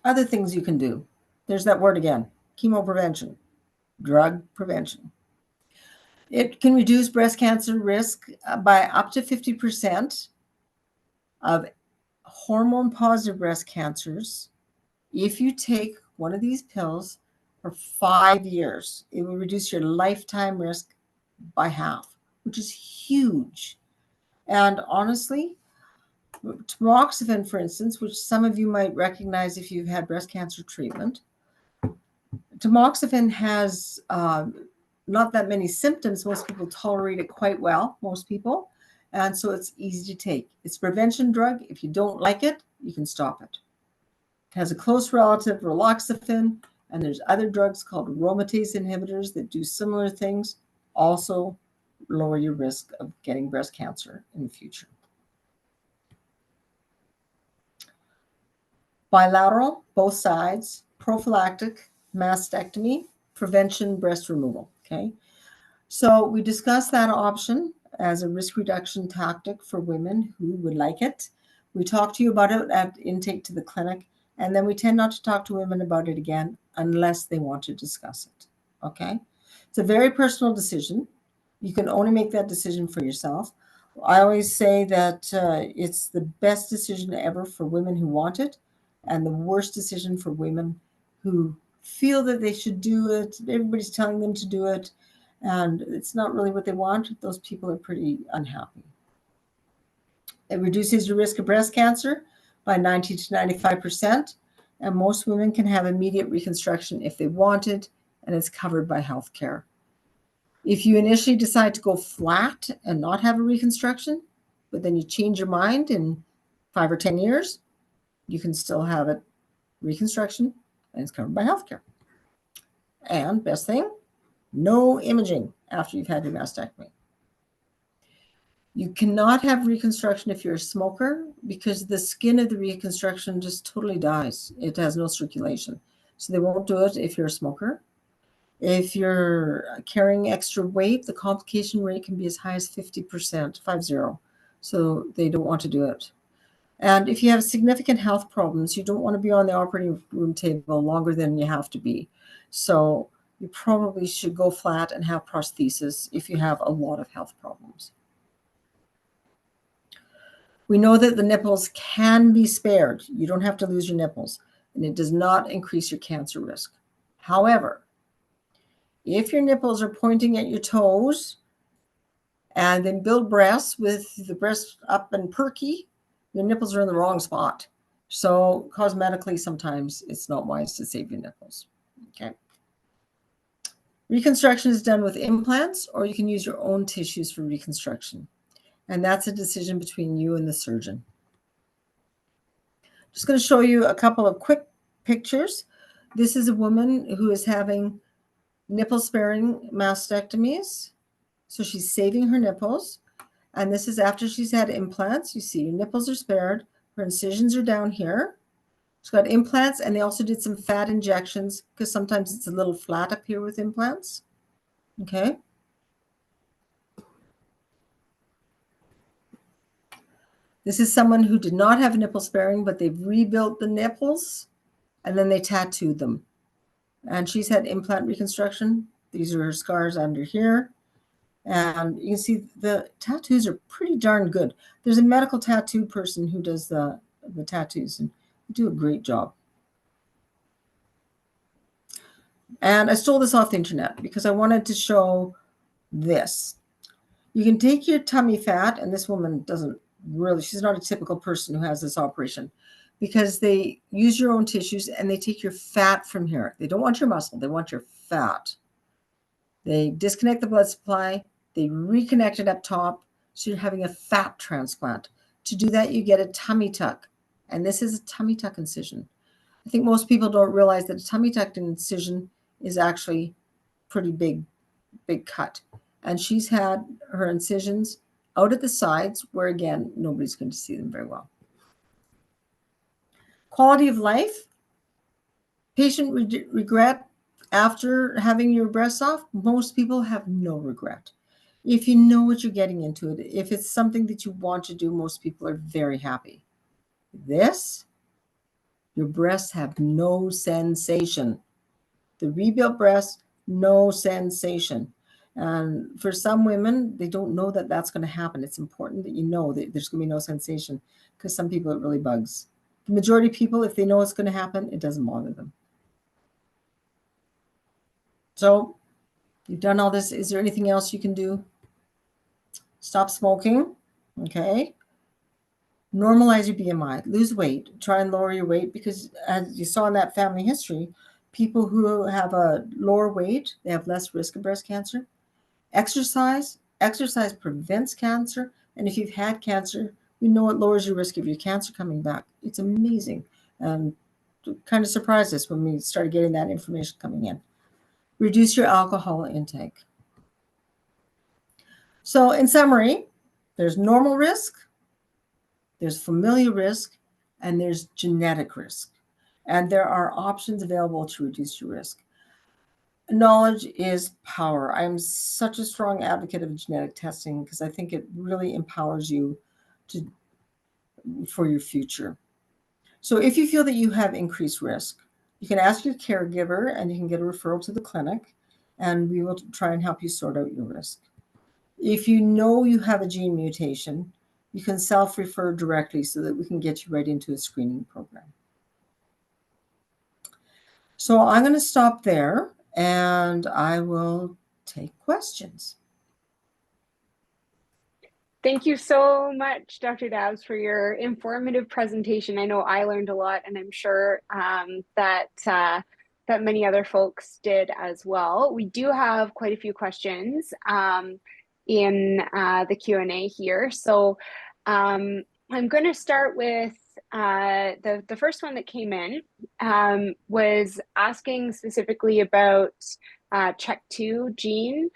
Speaker 6: Other things you can do. There's that word again, chemoprevention, drug prevention. It can reduce breast cancer risk by up to 50% of hormone-positive breast cancers if you take one of these pills for 5 years. It will reduce your lifetime risk by half, which is huge. And honestly, tamoxifen, for instance, which some of you might recognize if you've had breast cancer treatment, tamoxifen has not that many symptoms. Most people tolerate it quite well, most people. And so it's easy to take. It's a prevention drug. If you don't like it, you can stop it. It has a close relative, raloxifene, and there's other drugs called aromatase inhibitors that do similar things, also lower your risk of getting breast cancer in the future. Bilateral, both sides, prophylactic mastectomy, prevention breast removal, okay? So we discussed that option as a risk reduction tactic for women who would like it. We talked to you about it at intake to the clinic, And then we tend not to talk to women about it again unless they want to discuss it. Okay? It's a very personal decision. You can only make that decision for yourself. I always say that it's the best decision ever for women who want it, and the worst decision for women who feel that they should do it. Everybody's telling them to do it, and it's not really what they want. Those people are pretty unhappy. It reduces your risk of breast cancer by 90 to 95%, and most women can have immediate reconstruction if they want it, and it's covered by health care. If you initially decide to go flat and not have a reconstruction, but then you change your mind in 5 or 10 years, you can still have it reconstruction, and it's covered by healthcare. And best thing, no imaging after you've had your mastectomy. You cannot have reconstruction if you're a smoker because the skin of the reconstruction just totally dies. It has no circulation. So they won't do it if you're a smoker. If you're carrying extra weight, the complication rate can be as high as 50%, 50. So they don't want to do it. And if you have significant health problems, you don't want to be on the operating room table longer than you have to be. So you probably should go flat and have prosthesis if you have a lot of health problems. We know that the nipples can be spared. You don't have to lose your nipples, and it does not increase your cancer risk. However, if your nipples are pointing at your toes and then build breasts with the breasts up and perky, your nipples are in the wrong spot. So cosmetically, sometimes it's not wise to save your nipples. Okay. Reconstruction is done with implants, or you can use your own tissues for reconstruction. And that's a decision between you and the surgeon. Just going to show you a couple of quick pictures. This is a woman who is having nipple-sparing mastectomies. So she's saving her nipples. And this is after she's had implants. You see, your nipples are spared. Her incisions are down here. She's got implants, and they also did some fat injections because sometimes it's a little flat up here with implants. Okay. This is someone who did not have nipple sparing, but they've rebuilt the nipples, and then they tattooed them. And she's had implant reconstruction. These are her scars under here. And you can see the tattoos are pretty darn good. There's a medical tattoo person who does the tattoos, and they do a great job. And I stole this off the internet because I wanted to show this. You can take your tummy fat, and this woman doesn't really, she's not a typical person who has this operation, because they use your own tissues and they take your fat from here. They don't want your muscle, they want your fat. They disconnect the blood supply, they reconnect it up top, so you're having a fat transplant. To do that, you get a tummy tuck, and this is a tummy tuck incision. I think most people don't realize that a tummy tuck incision is actually pretty big cut. And she's had her incisions out at the sides where, again, nobody's going to see them very well. Quality of life, patient regret after having your breasts off. Most people have no regret. If you know what you're getting into it, if it's something that you want to do, most people are very happy. This, your breasts have no sensation. The rebuilt breasts, no sensation. And for some women, they don't know that that's going to happen. It's important that you know that there's going to be no sensation, because some people it really bugs. The majority of people, if they know it's going to happen, it doesn't bother them. So you've done all this. Is there anything else you can do? Stop smoking. Okay. Normalize your BMI. Lose weight. Try and lower your weight, because as you saw in that family history, people who have a lower weight, they have less risk of breast cancer. Exercise. Exercise prevents cancer. And if you've had cancer, we know it lowers your risk of your cancer coming back. It's amazing. And it kind of surprised us when we started getting that information coming in. Reduce your alcohol intake. So in summary, there's normal risk, there's familial risk, and there's genetic risk. And there are options available to reduce your risk. Knowledge is power. I am such a strong advocate of genetic testing because I think it really empowers you for your future. So if you feel that you have increased risk, you can ask your caregiver and you can get a referral to the clinic, and we will try and help you sort out your risk. If you know you have a gene mutation, you can self-refer directly so that we can get you right into a screening program. So I'm going to stop there and I will take questions.
Speaker 7: Thank you so much, Dr. Dabbs, for your informative presentation. I know I learned a lot, and I'm sure that many other folks did as well. We do have quite a few questions in the Q&A here. So I'm going to start with the first one that came in was asking specifically about CHEK2 gene.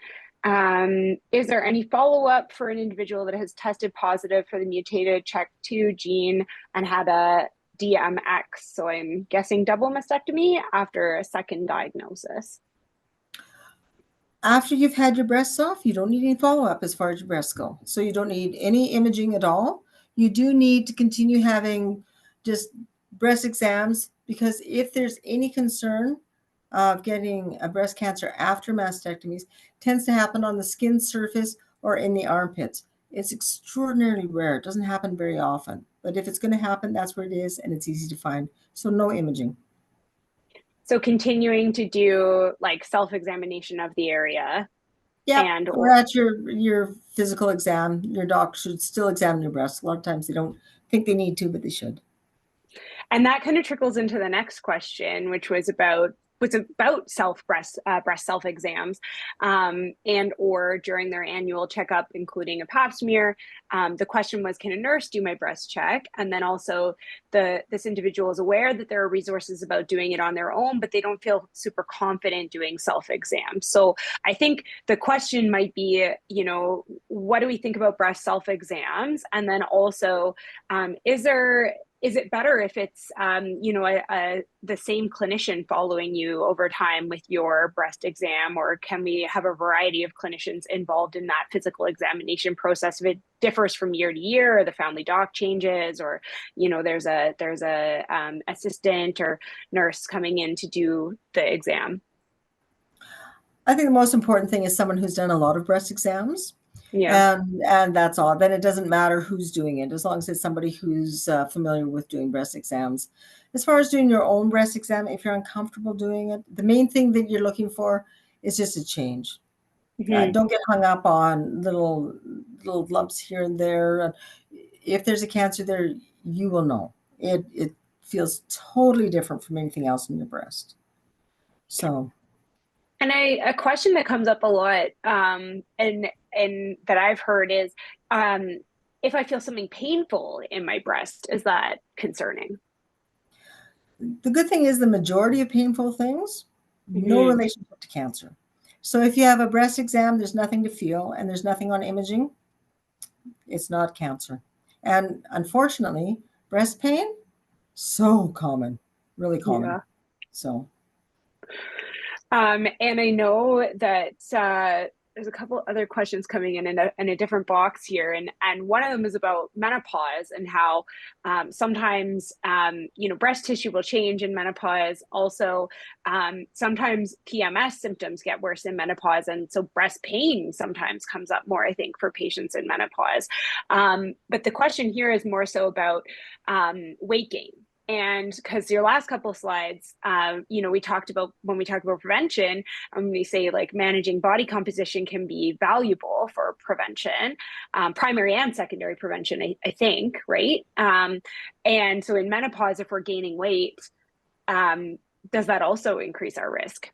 Speaker 7: Is there any follow-up for an individual that has tested positive for the mutated CHEK2 gene and had a DMX? So I'm guessing double mastectomy after a second diagnosis.
Speaker 6: After you've had your breasts off, you don't need any follow-up as far as your breasts go. So you don't need any imaging at all. You do need to continue having just breast exams, because if there's any concern of getting a breast cancer after mastectomies, tends to happen on the skin surface or in the armpits. It's extraordinarily rare. It doesn't happen very often. But if it's going to happen, that's where it is, and it's easy to find. So no imaging.
Speaker 7: So continuing to do like self-examination of the area.
Speaker 6: Yeah,
Speaker 7: and
Speaker 6: or at your physical exam, your doctor should still examine your breasts. A lot of times they don't think they need to, but they should.
Speaker 7: And that kind of trickles into the next question, which was about breast self exams, and or during their annual checkup, including a pap smear. The question was, can a nurse do my breast check? And then also this individual is aware that there are resources about doing it on their own, but they don't feel super confident doing self exams. So I think the question might be, what do we think about breast self exams? And then also, is it better if it's, the same clinician following you over time with your breast exam, or can we have a variety of clinicians involved in that physical examination process if it differs from year to year, or the family doc changes, or, there's a assistant or nurse coming in to do the exam?
Speaker 6: I think the most important thing is someone who's done a lot of breast exams.
Speaker 7: Yeah.
Speaker 6: And that's all. Then it doesn't matter who's doing it, as long as it's somebody who's familiar with doing breast exams. As far as doing your own breast exam, if you're uncomfortable doing it, the main thing that you're looking for is just a change.
Speaker 7: Mm-hmm.
Speaker 6: Don't get hung up on little lumps here and there. If there's a cancer there, you will know. It feels totally different from anything else in your breast. So.
Speaker 7: And a question that comes up a lot, and that I've heard is, if I feel something painful in my breast, is that concerning?
Speaker 6: The good thing is the majority of painful things, no
Speaker 7: Mm-hmm.
Speaker 6: relationship to cancer. So if you have a breast exam, there's nothing to feel and there's nothing on imaging, it's not cancer. And unfortunately, breast pain, so common, really common.
Speaker 7: Yeah.
Speaker 6: So.
Speaker 7: And I know that there's a couple other questions coming in a different box here, and one of them is about menopause and how sometimes breast tissue will change in menopause. Also, sometimes PMS symptoms get worse in menopause, and so breast pain sometimes comes up more, I think, for patients in menopause. But the question here is more so about weight gain. And because your last couple of slides, we talked about, when we talk about prevention, and we say like managing body composition can be valuable for prevention, primary and secondary prevention, I think, right? And so in menopause, if we're gaining weight, does that also increase our risk?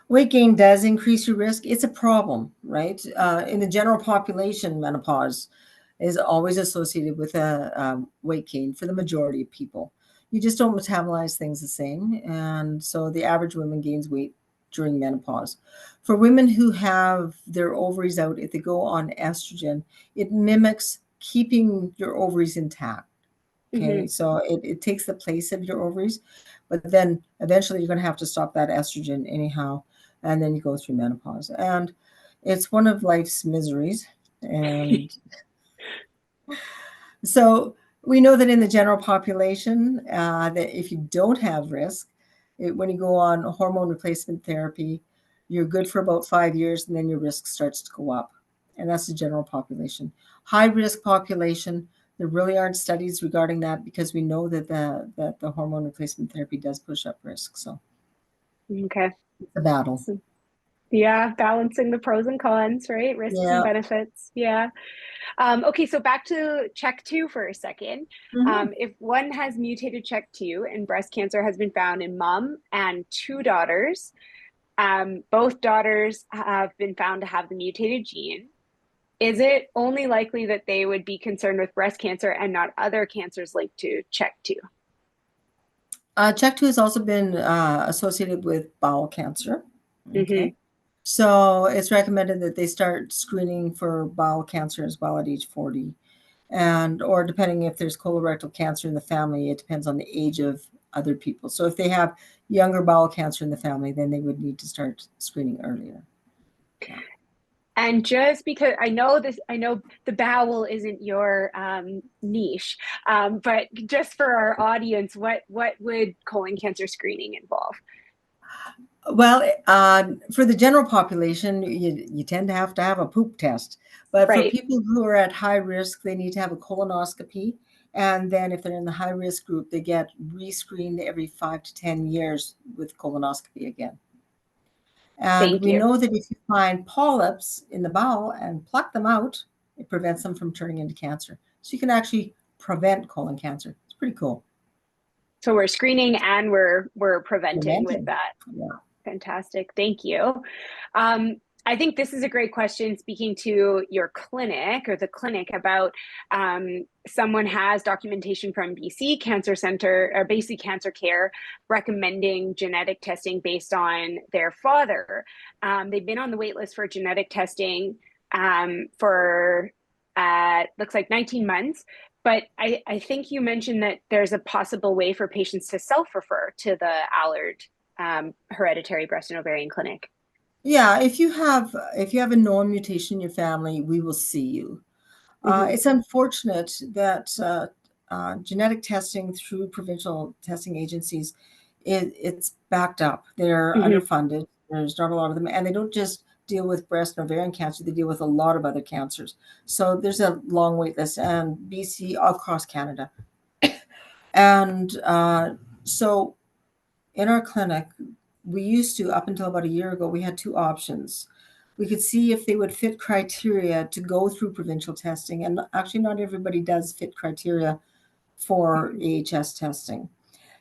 Speaker 6: Weight gain does increase your risk. It's a problem, right? In the general population, menopause is always associated with a weight gain for the majority of people. You just don't metabolize things the same. And so the average woman gains weight during menopause. For women who have their ovaries out, if they go on estrogen, it mimics keeping your ovaries intact. Okay,
Speaker 7: Mm-hmm.
Speaker 6: so it takes the place of your ovaries, but then eventually you're going to have to stop that estrogen anyhow. And then you go through menopause. And it's one of life's miseries. And so We know that in the general population, that if you don't have risk, when you go on hormone replacement therapy, you're good for about 5 years, and then your risk starts to go up. And that's the general population. High risk population, there really aren't studies regarding that because we know that the hormone replacement therapy does push up risk. So
Speaker 7: Okay.
Speaker 6: it's a battle.
Speaker 7: Yeah, balancing the pros and cons, right? Risks and
Speaker 6: Yeah.
Speaker 7: benefits. Yeah. Okay, so back to CHEK2 for a second. If one has mutated CHEK2 and breast cancer has been found in mom and 2 daughters, both daughters have been found to have the mutated gene, is it only likely that they would be concerned with breast cancer and not other cancers linked to CHEK2?
Speaker 6: CHEK2 has also been associated with bowel cancer. Okay.
Speaker 7: Mhm.
Speaker 6: So it's recommended that they start screening for bowel cancer as well at age 40. Or depending if there's colorectal cancer in the family, it depends on the age of other people. So if they have younger bowel cancer in the family, then they would need to start screening earlier. Yeah.
Speaker 7: And just because I know the bowel isn't your niche, but just for our audience, what would colon cancer screening involve?
Speaker 6: Well, for the general population, you tend to have a poop test. But for
Speaker 7: Right.
Speaker 6: people who are at high risk, they need to have a colonoscopy. And then if they're in the high risk group, they get rescreened every 5 to 10 years with colonoscopy again. And
Speaker 7: Thank
Speaker 6: we
Speaker 7: you.
Speaker 6: know that if you find polyps in the bowel and pluck them out, it prevents them from turning into cancer. So you can actually prevent colon cancer. It's pretty cool.
Speaker 7: So we're screening and we're preventing with
Speaker 6: Preventing.
Speaker 7: that.
Speaker 6: Yeah.
Speaker 7: Fantastic. Thank you. I think this is a great question, speaking to your clinic or the clinic about someone has documentation from BC Cancer Center or BC Cancer Care recommending genetic testing based on their father. They've been on the wait list for genetic testing for looks like 19 months. But I think you mentioned that there's a possible way for patients to self-refer to the Allard Hereditary Breast and Ovarian Clinic.
Speaker 6: Yeah, if you have a known mutation in your family, we will see you. It's unfortunate that genetic testing through provincial testing agencies, it's backed up. They're underfunded. There's not a lot of them, and they don't just deal with breast and ovarian cancer. They deal with a lot of other cancers. So there's a long wait list, and BC across Canada. And so in our clinic, we used to, up until about a year ago, we had 2 options. We could see if they would fit criteria to go through provincial testing. And actually, not everybody does fit criteria for AHS testing.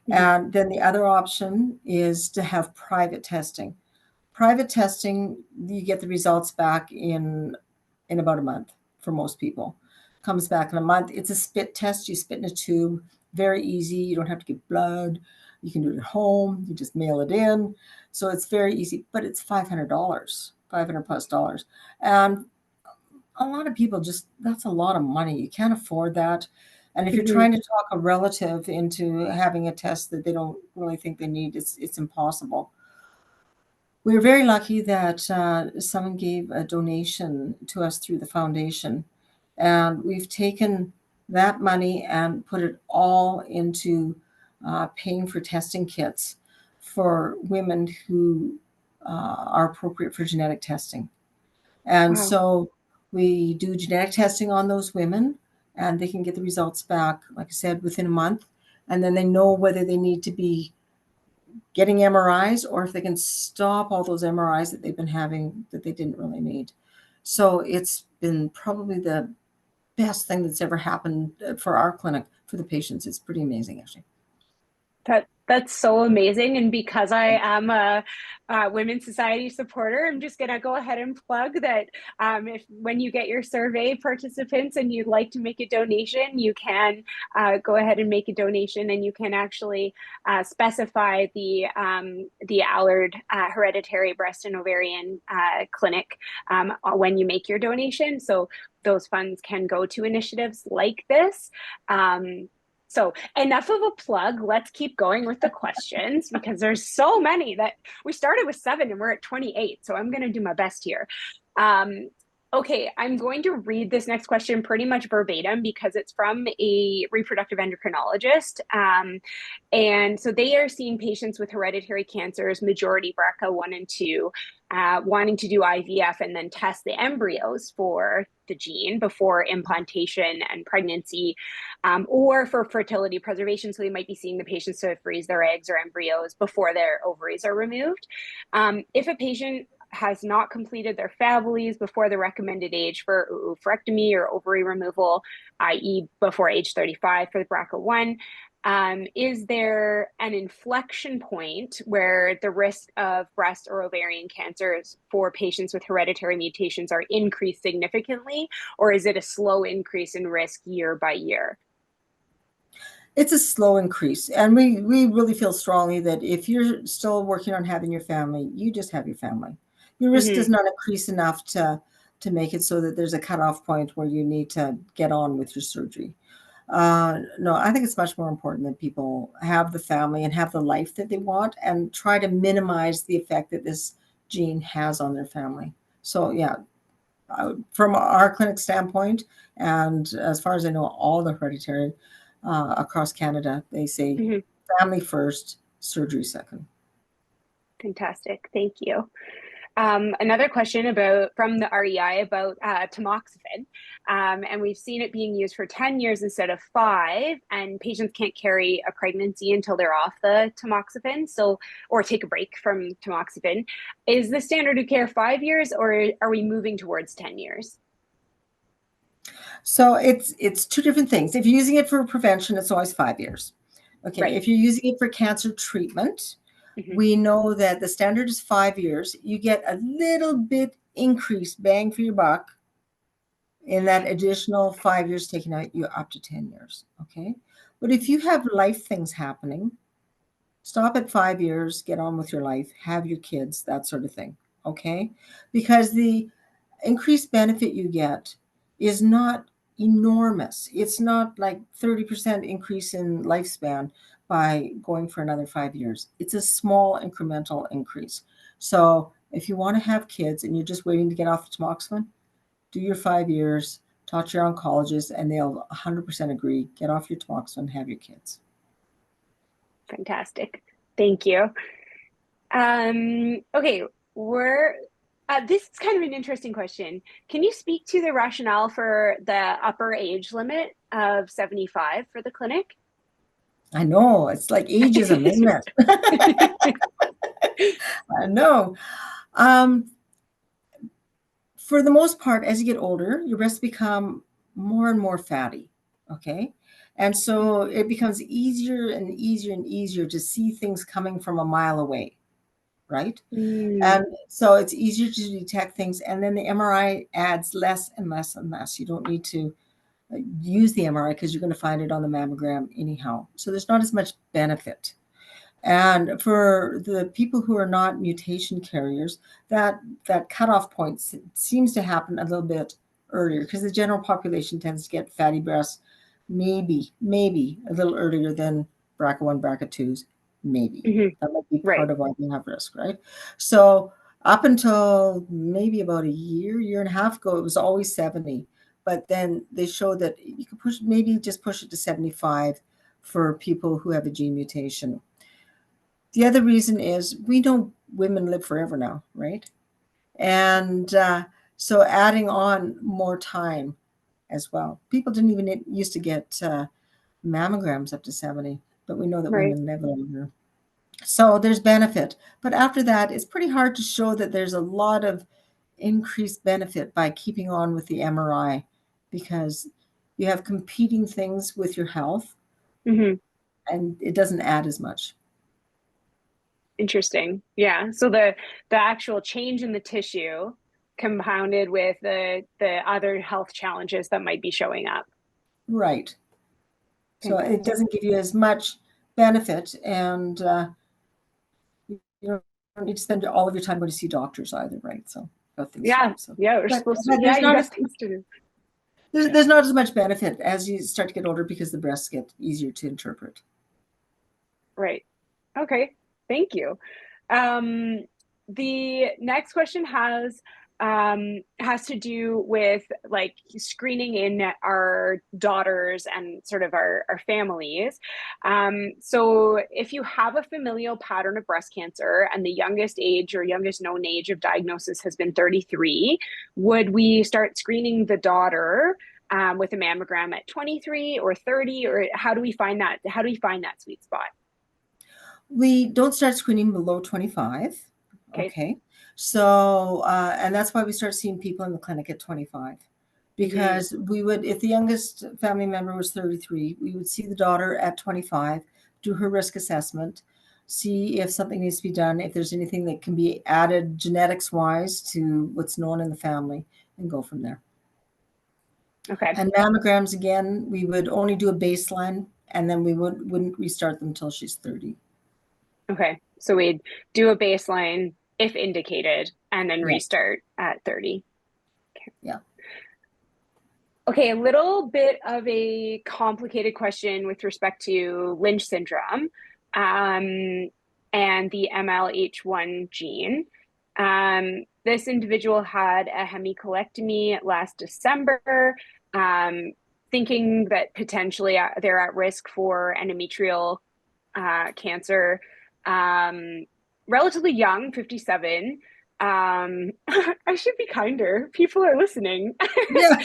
Speaker 6: And then the other option is to have private testing. Private testing, you get the results back in about a month for most people. Comes back in a month. It's a spit test. You spit in a tube. Very easy. You don't have to give blood. You can do it at home. You just mail it in. So it's very easy, but it's $500, $500+. And a lot of people that's a lot of money. You can't afford that. And if you're trying to talk a relative into having a test that they don't really think they need, it's impossible. We were very lucky that someone gave a donation to us through the foundation. And we've taken that money and put it all into paying for testing kits for women who are appropriate for genetic testing. And so we do genetic testing on those women, and they can get the results back, like I said, within a month. And then they know whether they need to be getting MRIs or if they can stop all those MRIs that they've been having that they didn't really need. So it's been probably the best thing that's ever happened for our clinic for the patients. It's pretty amazing, actually.
Speaker 7: That's so amazing. And because I am a Women's Society supporter, I'm just going to go ahead and plug that when you get your survey participants and you'd like to make a donation, you can go ahead and make a donation, and you can actually specify the Allard Hereditary Breast and Ovarian Clinic when you make your donation. So those funds can go to initiatives like this. So enough of a plug. Let's keep going with the questions because there's so many that we started with 7 and we're at 28. So I'm going to do my best here. Okay, I'm going to read this next question pretty much verbatim because it's from a reproductive endocrinologist. And so they are seeing patients with hereditary cancers, majority BRCA1 and 2, wanting to do IVF and then test the embryos for the gene before implantation and pregnancy, or for fertility preservation. So they might be seeing the patients to freeze their eggs or embryos before their ovaries are removed. If a patient has not completed their families before the recommended age for oophorectomy or ovary removal, i.e. before age 35 for the BRCA1, is there an inflection point where the risk of breast or ovarian cancers for patients with hereditary mutations are increased significantly, or is it a slow increase in risk year by year?
Speaker 6: It's a slow increase. And we really feel strongly that if you're still working on having your family, you just have your family. Your risk does not increase enough to make it so that there's a cutoff point where you need to get on with your surgery. No, I think it's much more important that people have the family and have the life that they want and try to minimize the effect that this gene has on their family. So yeah, from our clinic standpoint, and as far as I know, all the hereditary across Canada, they say family first, surgery second.
Speaker 7: Fantastic. Thank you. Another question from the REI about tamoxifen, and we've seen it being used for 10 years instead of 5, and patients can't carry a pregnancy until they're off the tamoxifen, or take a break from tamoxifen. Is the standard of care 5 years, or are we moving towards 10 years?
Speaker 6: So it's two different things. If you're using it for prevention, it's always 5 years. Okay,
Speaker 7: Right.
Speaker 6: If you're using it for cancer treatment, we know that the standard is 5 years. You get a little bit increased bang for your buck in that additional 5 years taken out, you up to 10 years. Okay. But if you have life things happening, stop at 5 years, get on with your life, have your kids, that sort of thing. Okay. Because the increased benefit you get is not enormous. It's not like 30% increase in lifespan by going for another 5 years. It's a small incremental increase. So if you want to have kids and you're just waiting to get off the tamoxifen, do your 5 years, talk to your oncologist, and they'll 100% agree, get off your tamoxifen, have your kids.
Speaker 7: Fantastic. Thank you. Okay, this is kind of an interesting question. Can you speak to the rationale for the upper age limit of 75 for the clinic?
Speaker 6: I know, it's like ageism, isn't it? I know. For the most part, as you get older, your breasts become more and more fatty, okay? And so it becomes easier and easier and easier to see things coming from a mile away, right? And so it's easier to detect things. And then the MRI adds less and less and less. You don't need to use the MRI because you're going to find it on the mammogram anyhow. So there's not as much benefit. And for the people who are not mutation carriers, that cutoff point seems to happen a little bit earlier because the general population tends to get fatty breasts maybe a little earlier than BRCA1, BRCA2s, maybe. That might be part of why they have risk, right? So up until maybe about a year and a half ago, it was always 70. But then they showed that you could push it to 75 for people who have a gene mutation. The other reason is we know women live forever now, right? And so adding on more time as well. People didn't even used to get mammograms up to 70, but we know that women live longer. So there's benefit. But after that, it's pretty hard to show that there's a lot of increased benefit by keeping on with the MRI because you have competing things with your health and it doesn't add as much.
Speaker 7: Interesting. Yeah. So the actual change in the tissue compounded with the other health challenges that might be showing up.
Speaker 6: Right. So it doesn't give you as much benefit, and you don't need to spend all of your time going to see doctors either, right? So
Speaker 7: yeah, we're supposed to. Yeah, you got things to do.
Speaker 6: There's not as much benefit as you start to get older because the breasts get easier to interpret.
Speaker 7: Right. Okay. Thank you. The next question has has to do with like screening in our daughters and sort of our families. So if you have a familial pattern of breast cancer and the youngest age or youngest known age of diagnosis has been 33, would we start screening the daughter with a mammogram at 23 or 30, or how do we find that? How do we find that sweet spot?
Speaker 6: We don't start screening below 25. Okay. So, and that's why we start seeing people in the clinic at 25. Because we would, if the youngest family member was 33, we would see the daughter at 25, do her risk assessment, see if something needs to be done, if there's anything that can be added genetics-wise to what's known in the family, and go from there.
Speaker 7: Okay.
Speaker 6: And mammograms, again, we would only do a baseline, and then we wouldn't restart them until she's 30.
Speaker 7: Okay. So we'd do a baseline if indicated, and then restart at 30. Okay.
Speaker 6: Yeah.
Speaker 7: Okay, a little bit of a complicated question with respect to Lynch syndrome and the MLH1 gene. This individual had a hemicolectomy last December, thinking that potentially they're at risk for endometrial cancer. Relatively young, 57. I should be kinder. People are listening.
Speaker 6: Yeah.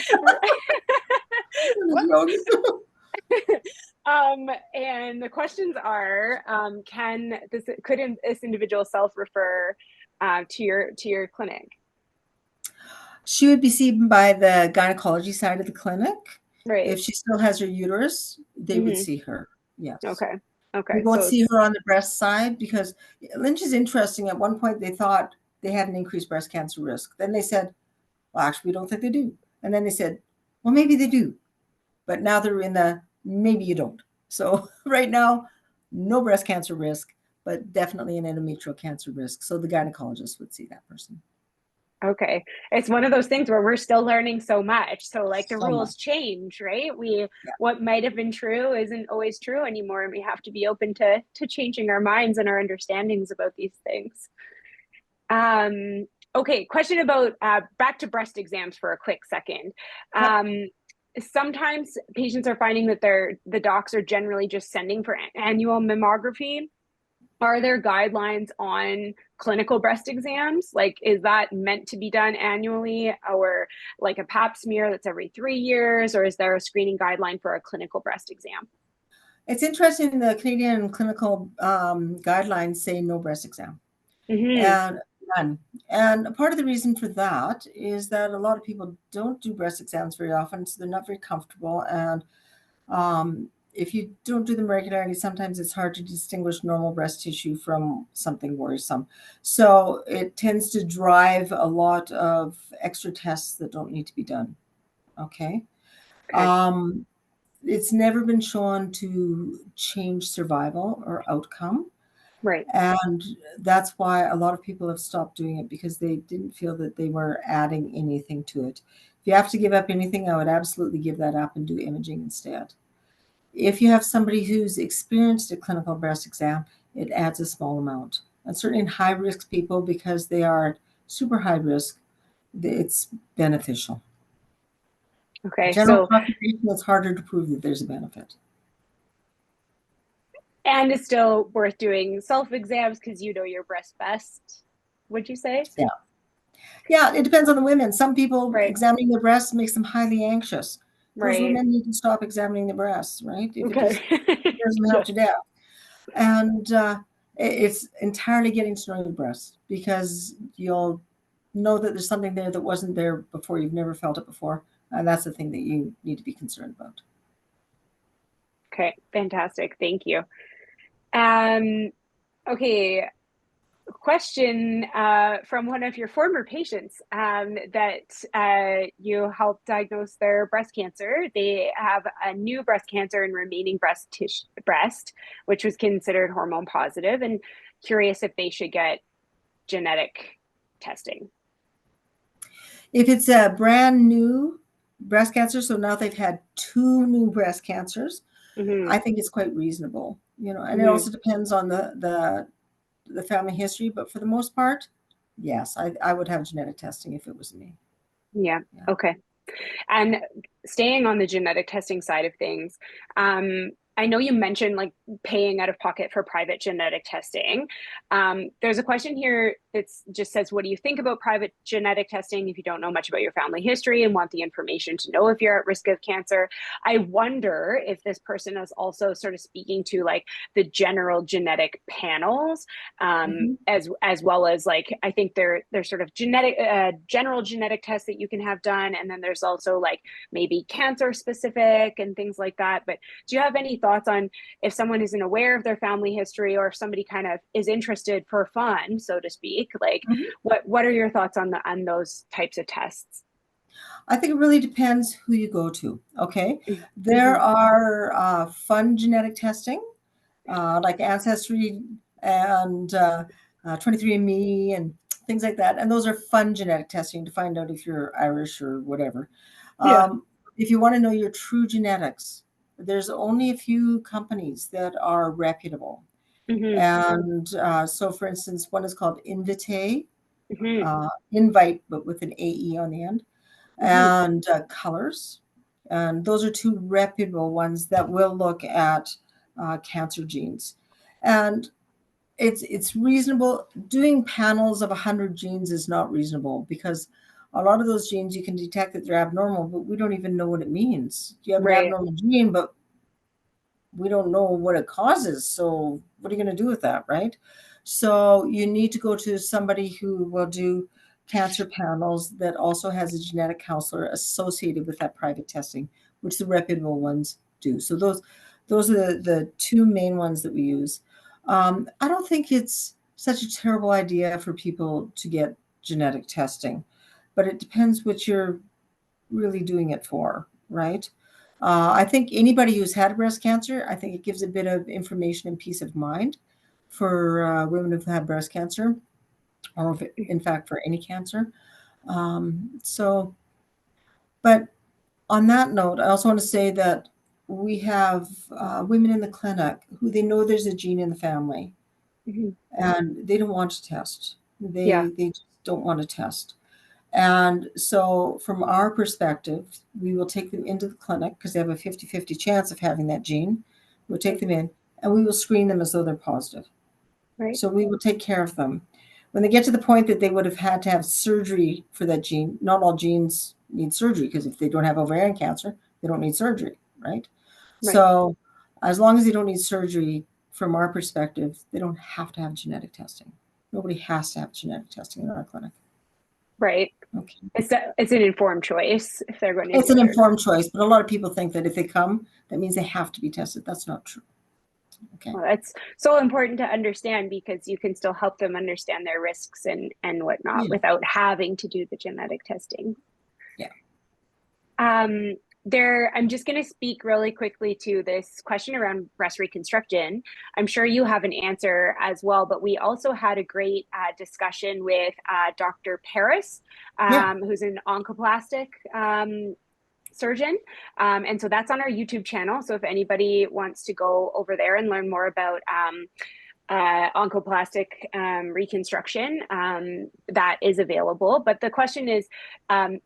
Speaker 7: And the questions are, could this individual self-refer to your clinic?
Speaker 6: She would be seen by the gynecology side of the clinic.
Speaker 7: Right.
Speaker 6: If she still has her uterus, they would see her. Yes.
Speaker 7: Okay.
Speaker 6: We won't see her on the breast side because Lynch is interesting. At one point, they thought they had an increased breast cancer risk. Then they said, well, actually, we don't think they do. And then they said, well, maybe they do. But now they're in the maybe you don't. So right now, no breast cancer risk, but definitely an endometrial cancer risk. So the gynecologist would see that person.
Speaker 7: Okay. It's one of those things where we're still learning so much. So like the rules change, right? What might have been true isn't always true anymore. And we have to be open to changing our minds and our understandings about these things. Okay. Question about, back to breast exams for a quick second. Sometimes patients are finding that the docs are generally just sending for annual mammography. Are there guidelines on clinical breast exams? Like, is that meant to be done annually, or like a pap smear that's every 3 years, or is there a screening guideline for a clinical breast exam?
Speaker 6: It's interesting. The Canadian clinical guidelines say no breast exam. And none. And part of the reason for that is that a lot of people don't do breast exams very often, so they're not very comfortable. And if you don't do them regularly, sometimes it's hard to distinguish normal breast tissue from something worrisome. So it tends to drive a lot of extra tests that don't need to be done. Okay. It's never been shown to change survival or outcome.
Speaker 7: Right.
Speaker 6: And that's why a lot of people have stopped doing it, because they didn't feel that they were adding anything to it. If you have to give up anything, I would absolutely give that up and do imaging instead. If you have somebody who's experienced a clinical breast exam, it adds a small amount. And certainly in high-risk people, because they are super high risk, it's beneficial.
Speaker 7: Okay.
Speaker 6: General population, it's harder to prove that there's a benefit.
Speaker 7: And it's still worth doing self-exams because you know your breast best, would you say?
Speaker 6: Yeah. Yeah, it depends on the women. Some people examining their breasts makes them highly anxious. Those women need to stop examining the breasts, right? If it just scares them half to death. And it's entirely getting to know your breasts, because you'll know that there's something there that wasn't there before. You've never felt it before. And that's the thing that you need to be concerned about.
Speaker 7: Okay, fantastic. Thank you. Okay, question from one of your former patients that you helped diagnose their breast cancer. They have a new breast cancer and remaining breast, which was considered hormone positive, and curious if they should get genetic testing.
Speaker 6: If it's a brand new breast cancer, so now they've had 2 new breast cancers, I think it's quite reasonable, and it also depends on the family history, but for the most part, yes, I would have genetic testing if it was me.
Speaker 7: Yeah.
Speaker 6: Yeah.
Speaker 7: Okay. And staying on the genetic testing side of things, I know you mentioned like paying out of pocket for private genetic testing. There's a question here that just says, what do you think about private genetic testing if you don't know much about your family history and want the information to know if you're at risk of cancer? I wonder if this person is also sort of speaking to like the general genetic panels, as well as like, I think there's sort of general genetic tests that you can have done. And then there's also like maybe cancer specific and things like that. But do you have any thoughts on if someone isn't aware of their family history, or if somebody kind of is interested for fun, so to speak, like what are your thoughts on those types of tests?
Speaker 6: I think it really depends who you go to. Okay. There are fun genetic testing, like Ancestry and 23andMe and things like that. And those are fun genetic testing to find out if you're Irish or whatever. If you want to know your true genetics, there's only a few companies that are reputable. And so, for instance, one is called Invite, Invite, but with an AE on the end, and Colors. And those are two reputable ones that will look at cancer genes. And it's reasonable. Doing panels of 100 genes is not reasonable, because a lot of those genes you can detect that they're abnormal, but we don't even know what it means. You have an abnormal gene, but we don't know what it causes. So what are you going to do with that, right? So you need to go to somebody who will do cancer panels that also has a genetic counselor associated with that private testing, which the reputable ones do. So those are the two main ones that we use. I don't think it's such a terrible idea for people to get genetic testing, but it depends what you're really doing it for, right? I think anybody who's had breast cancer, I think it gives a bit of information and peace of mind for women who've had breast cancer, or if, in fact, for any cancer. But on that note, I also want to say that we have women in the clinic who they know there's a gene in the family, and they don't want to test. They just don't want to test. And so from our perspective, we will take them into the clinic because they have a 50-50 chance of having that gene. We'll take them in and we will screen them as though they're positive.
Speaker 7: Right.
Speaker 6: So we will take care of them. When they get to the point that they would have had to have surgery for that gene, not all genes need surgery, because if they don't have ovarian cancer, they don't need surgery, right? So as long as they don't need surgery, from our perspective, they don't have to have genetic testing. Nobody has to have genetic testing in our clinic.
Speaker 7: Right.
Speaker 6: Okay.
Speaker 7: It's an informed choice if they're going to.
Speaker 6: It's an informed choice, but a lot of people think that if they come, that means they have to be tested. That's not true. Okay.
Speaker 7: Well, that's so important to understand, because you can still help them understand their risks and whatnot without having to do the genetic testing.
Speaker 6: Yeah.
Speaker 7: I'm just going to speak really quickly to this question around breast reconstruction. I'm sure you have an answer as well, but we also had a great discussion with Dr. Paris, who's an oncoplastic surgeon. And so that's on our YouTube channel. So if anybody wants to go over there and learn more about oncoplastic reconstruction, that is available. But the question is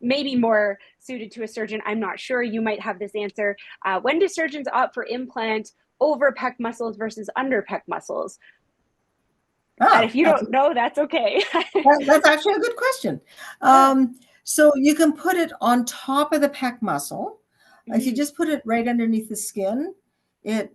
Speaker 7: maybe more suited to a surgeon. I'm not sure. You might have this answer. When do surgeons opt for implant over pec muscles versus under pec muscles? And if you don't know, that's okay.
Speaker 6: That's actually a good question. So you can put it on top of the pec muscle. If you just put it right underneath the skin, it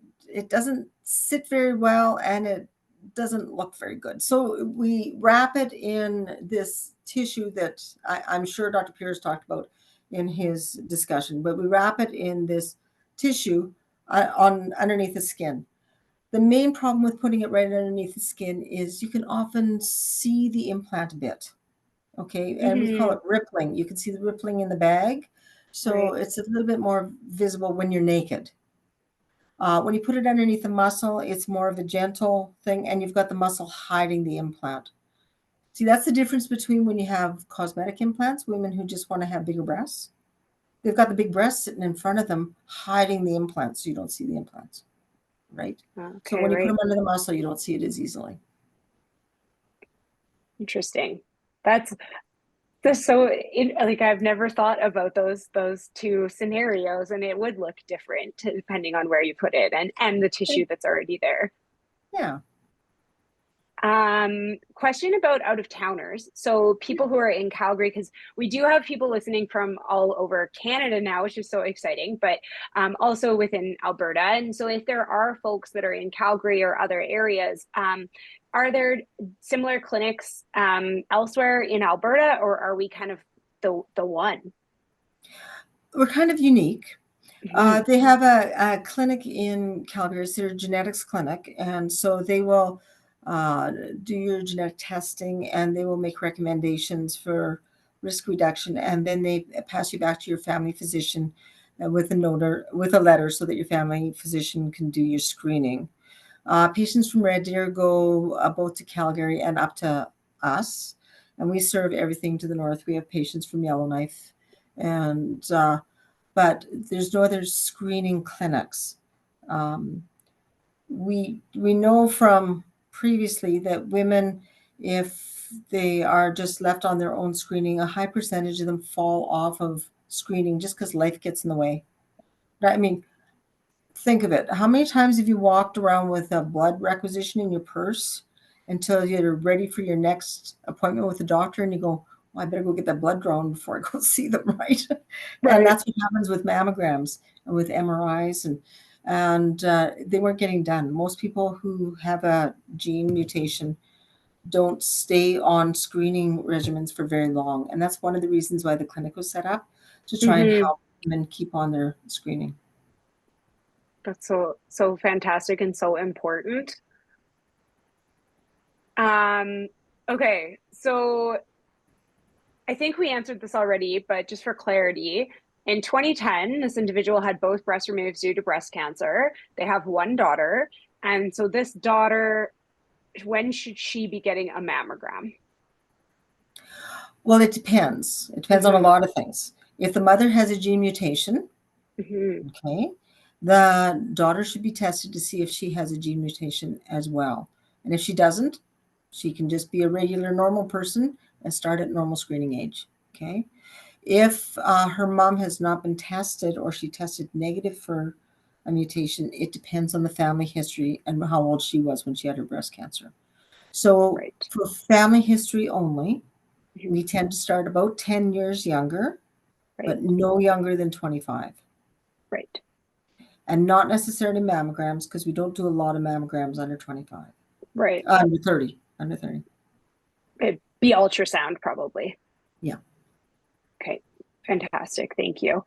Speaker 6: doesn't sit very well and it doesn't look very good. So we wrap it in this tissue that I'm sure Dr. Pierce talked about in his discussion, but we wrap it in this tissue on underneath the skin. The main problem with putting it right underneath the skin is you can often see the implant a bit. Okay, and we call it rippling. You can see the rippling in the bag. So it's a little bit more visible when you're naked. When you put it underneath the muscle, it's more of a gentle thing, and you've got the muscle hiding the implant. See, that's the difference between when you have cosmetic implants, women who just want to have bigger breasts. They've got the big breasts sitting in front of them, hiding the implants, so you don't see the implants, right?
Speaker 7: Okay,
Speaker 6: so when you put them under the muscle, you don't see it as easily.
Speaker 7: Interesting. That's so like I've never thought about those two scenarios, and it would look different depending on where you put it and the tissue that's already there.
Speaker 6: Yeah.
Speaker 7: Question about out of towners. So people who are in Calgary, because we do have people listening from all over Canada now, which is so exciting, but also within Alberta. And so if there are folks that are in Calgary or other areas, are there similar clinics elsewhere in Alberta, or are we kind of the one?
Speaker 6: We're kind of unique. They have a clinic in Calgary, it's their genetics clinic, and so they will do your genetic testing, and they will make recommendations for risk reduction, and then they pass you back to your family physician with a letter so that your family physician can do your screening. Patients from Red Deer go both to Calgary and up to us, and we serve everything to the north. We have patients from Yellowknife, and but there's no other screening clinics. We know from previously that women, if they are just left on their own screening, a high percentage of them fall off of screening just because life gets in the way. I mean, think of it. How many times have you walked around with a blood requisition in your purse until you're ready for your next appointment with the doctor and you go, well, I better go get that blood drawn before I go see them, right? And that's what happens with mammograms and with MRIs, and they weren't getting done. Most people who have a gene mutation don't stay on screening regimens for very long. And that's one of the reasons why the clinic was set up, to try and help women keep on their screening.
Speaker 7: That's so fantastic and so important. Okay, so I think we answered this already, but just for clarity, in 2010, this individual had both breasts removed due to breast cancer. They have one daughter. And so this daughter, when should she be getting a mammogram?
Speaker 6: Well, it depends. It depends on a lot of things. If the mother has a gene mutation, okay, the daughter should be tested to see if she has a gene mutation as well. And if she doesn't, she can just be a regular normal person and start at normal screening age, okay? If her mom has not been tested or she tested negative for a mutation, it depends on the family history and how old she was when she had her breast cancer. So for family history only, we tend to start about 10 years younger, but no younger than 25.
Speaker 7: Right.
Speaker 6: And not necessarily mammograms, because we don't do a lot of mammograms under 25.
Speaker 7: Right.
Speaker 6: Under 30. Under 30.
Speaker 7: It'd be ultrasound probably.
Speaker 6: Yeah.
Speaker 7: Okay. Fantastic. Thank you.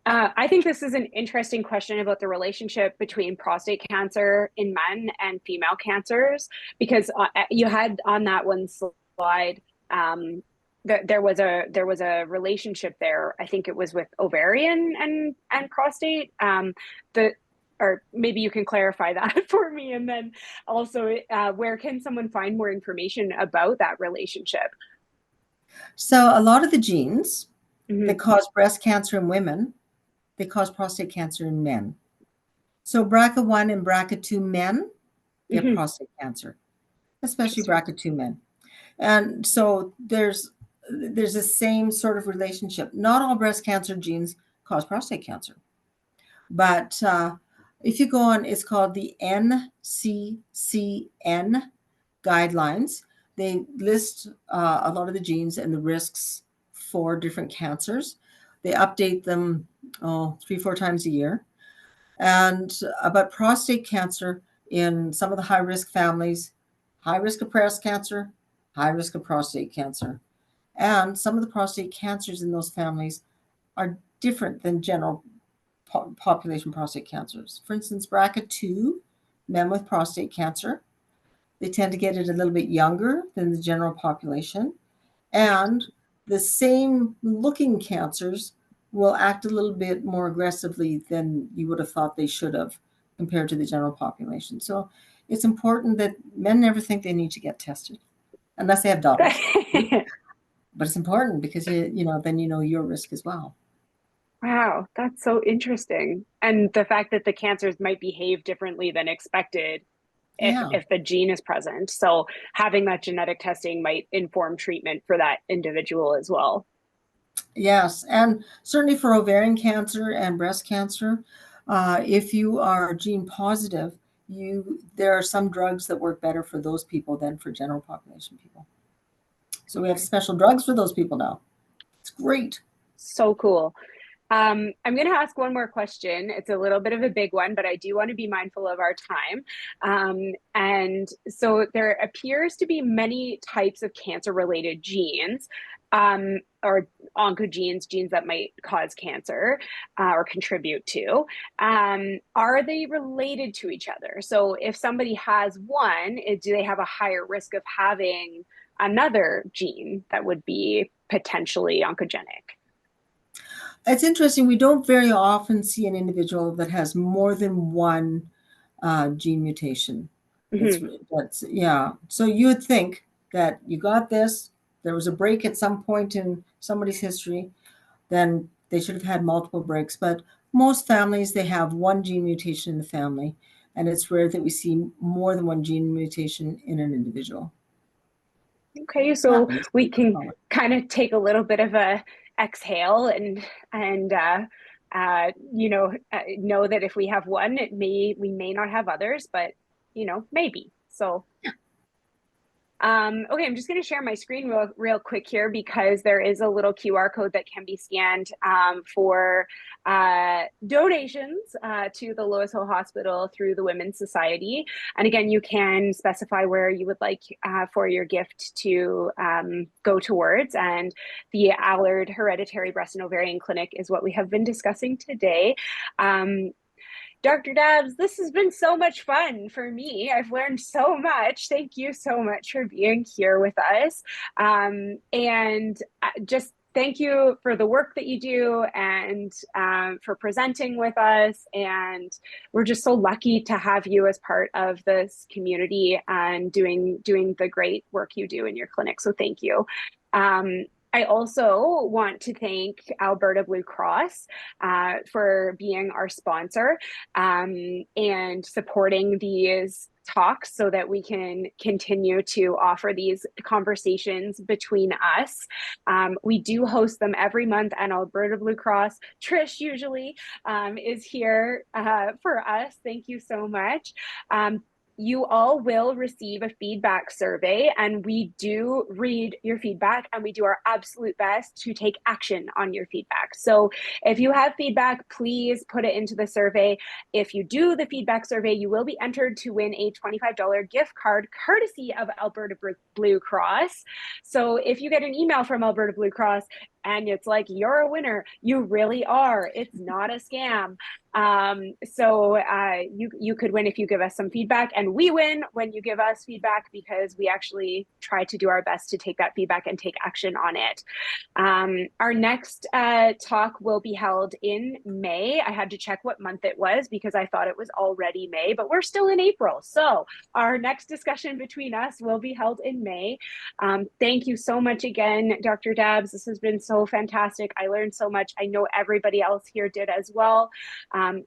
Speaker 7: I think this is an interesting question about the relationship between prostate cancer in men and female cancers, because you had on that one slide that there was a relationship there. I think it was with ovarian and prostate. Or maybe you can clarify that for me. And then also, where can someone find more information about that relationship?
Speaker 6: So a lot of the genes that cause breast cancer in women, they cause prostate cancer in men. So BRCA1 and BRCA2 men get prostate cancer, especially BRCA2 men. And so there's the same sort of relationship. Not all breast cancer genes cause prostate cancer. But if you go on, it's called the NCCN guidelines. They list a lot of the genes and the risks for different cancers. They update them 3-4 times a year. And about prostate cancer in some of the high-risk families, high risk of breast cancer, high risk of prostate cancer. And some of the prostate cancers in those families are different than general population prostate cancers. For instance, BRCA2, men with prostate cancer, they tend to get it a little bit younger than the general population. And the same looking cancers will act a little bit more aggressively than you would have thought they should have compared to the general population. So it's important that men never think they need to get tested unless they have daughters. But it's important because then you know your risk as well.
Speaker 7: Wow, that's so interesting. And the fact that the cancers might behave differently than expected
Speaker 6: Yeah.
Speaker 7: if the gene is present. So having that genetic testing might inform treatment for that individual as well.
Speaker 6: Yes, and certainly for ovarian cancer and breast cancer, if you are gene positive, there are some drugs that work better for those people than for general population people. So we have special drugs for those people now. It's great.
Speaker 7: So cool. I'm going to ask one more question. It's a little bit of a big one, but I do want to be mindful of our time. And so there appears to be many types of cancer-related genes, or oncogenes, genes that might cause cancer or contribute to. Are they related to each other? So if somebody has one, do they have a higher risk of having another gene that would be potentially oncogenic?
Speaker 6: It's interesting. We don't very often see an individual that has more than one gene mutation. Yeah. So you would think that you got this, there was a break at some point in somebody's history, then they should have had multiple breaks. But most families, they have one gene mutation in the family, and it's rare that we see more than one gene mutation in an individual.
Speaker 7: Okay, so we can kind of take a little bit of a exhale and know that if we have one, we may not have others, but maybe. So okay, I'm just going to share my screen real quick here because there is a little QR code that can be scanned for donations to the Lois Hole Hospital through the Women's Society. And again, you can specify where you would like for your gift to go towards. And the Allard Hereditary Breast and Ovarian Clinic is what we have been discussing today. Dr. Dabbs, this has been so much fun for me. I've learned so much. Thank you so much for being here with us. And just thank you for the work that you do and for presenting with us. And we're just so lucky to have you as part of this community and doing the great work you do in your clinic. So thank you. I also want to thank Alberta Blue Cross for being our sponsor and supporting these talks so that we can continue to offer these conversations between us. We do host them every month, and Alberta Blue Cross, Trish usually is here for us. Thank you so much. You all will receive a feedback survey, and we do read your feedback and we do our absolute best to take action on your feedback. So if you have feedback, please put it into the survey. If you do the feedback survey, you will be entered to win a $25 gift card courtesy of Alberta Blue Cross. So if you get an email from Alberta Blue Cross and it's like, you're a winner, you really are. It's not a scam. So you could win if you give us some feedback, and we win when you give us feedback because we actually try to do our best to take that feedback and take action on it. Our next talk will be held in May. I had to check what month it was because I thought it was already May, but we're still in April. So our next discussion between us will be held in May. Thank you so much again, Dr. Dabbs. This has been so fantastic. I learned so much. I know everybody else here did as well.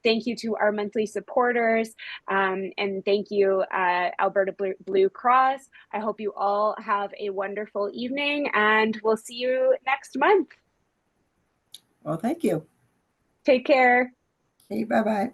Speaker 7: Thank you to our monthly supporters, and thank you, Alberta Blue Cross. I hope you all have a wonderful evening, and we'll see you next month.
Speaker 6: Well, thank you.
Speaker 7: Take care.
Speaker 6: Okay, bye-bye.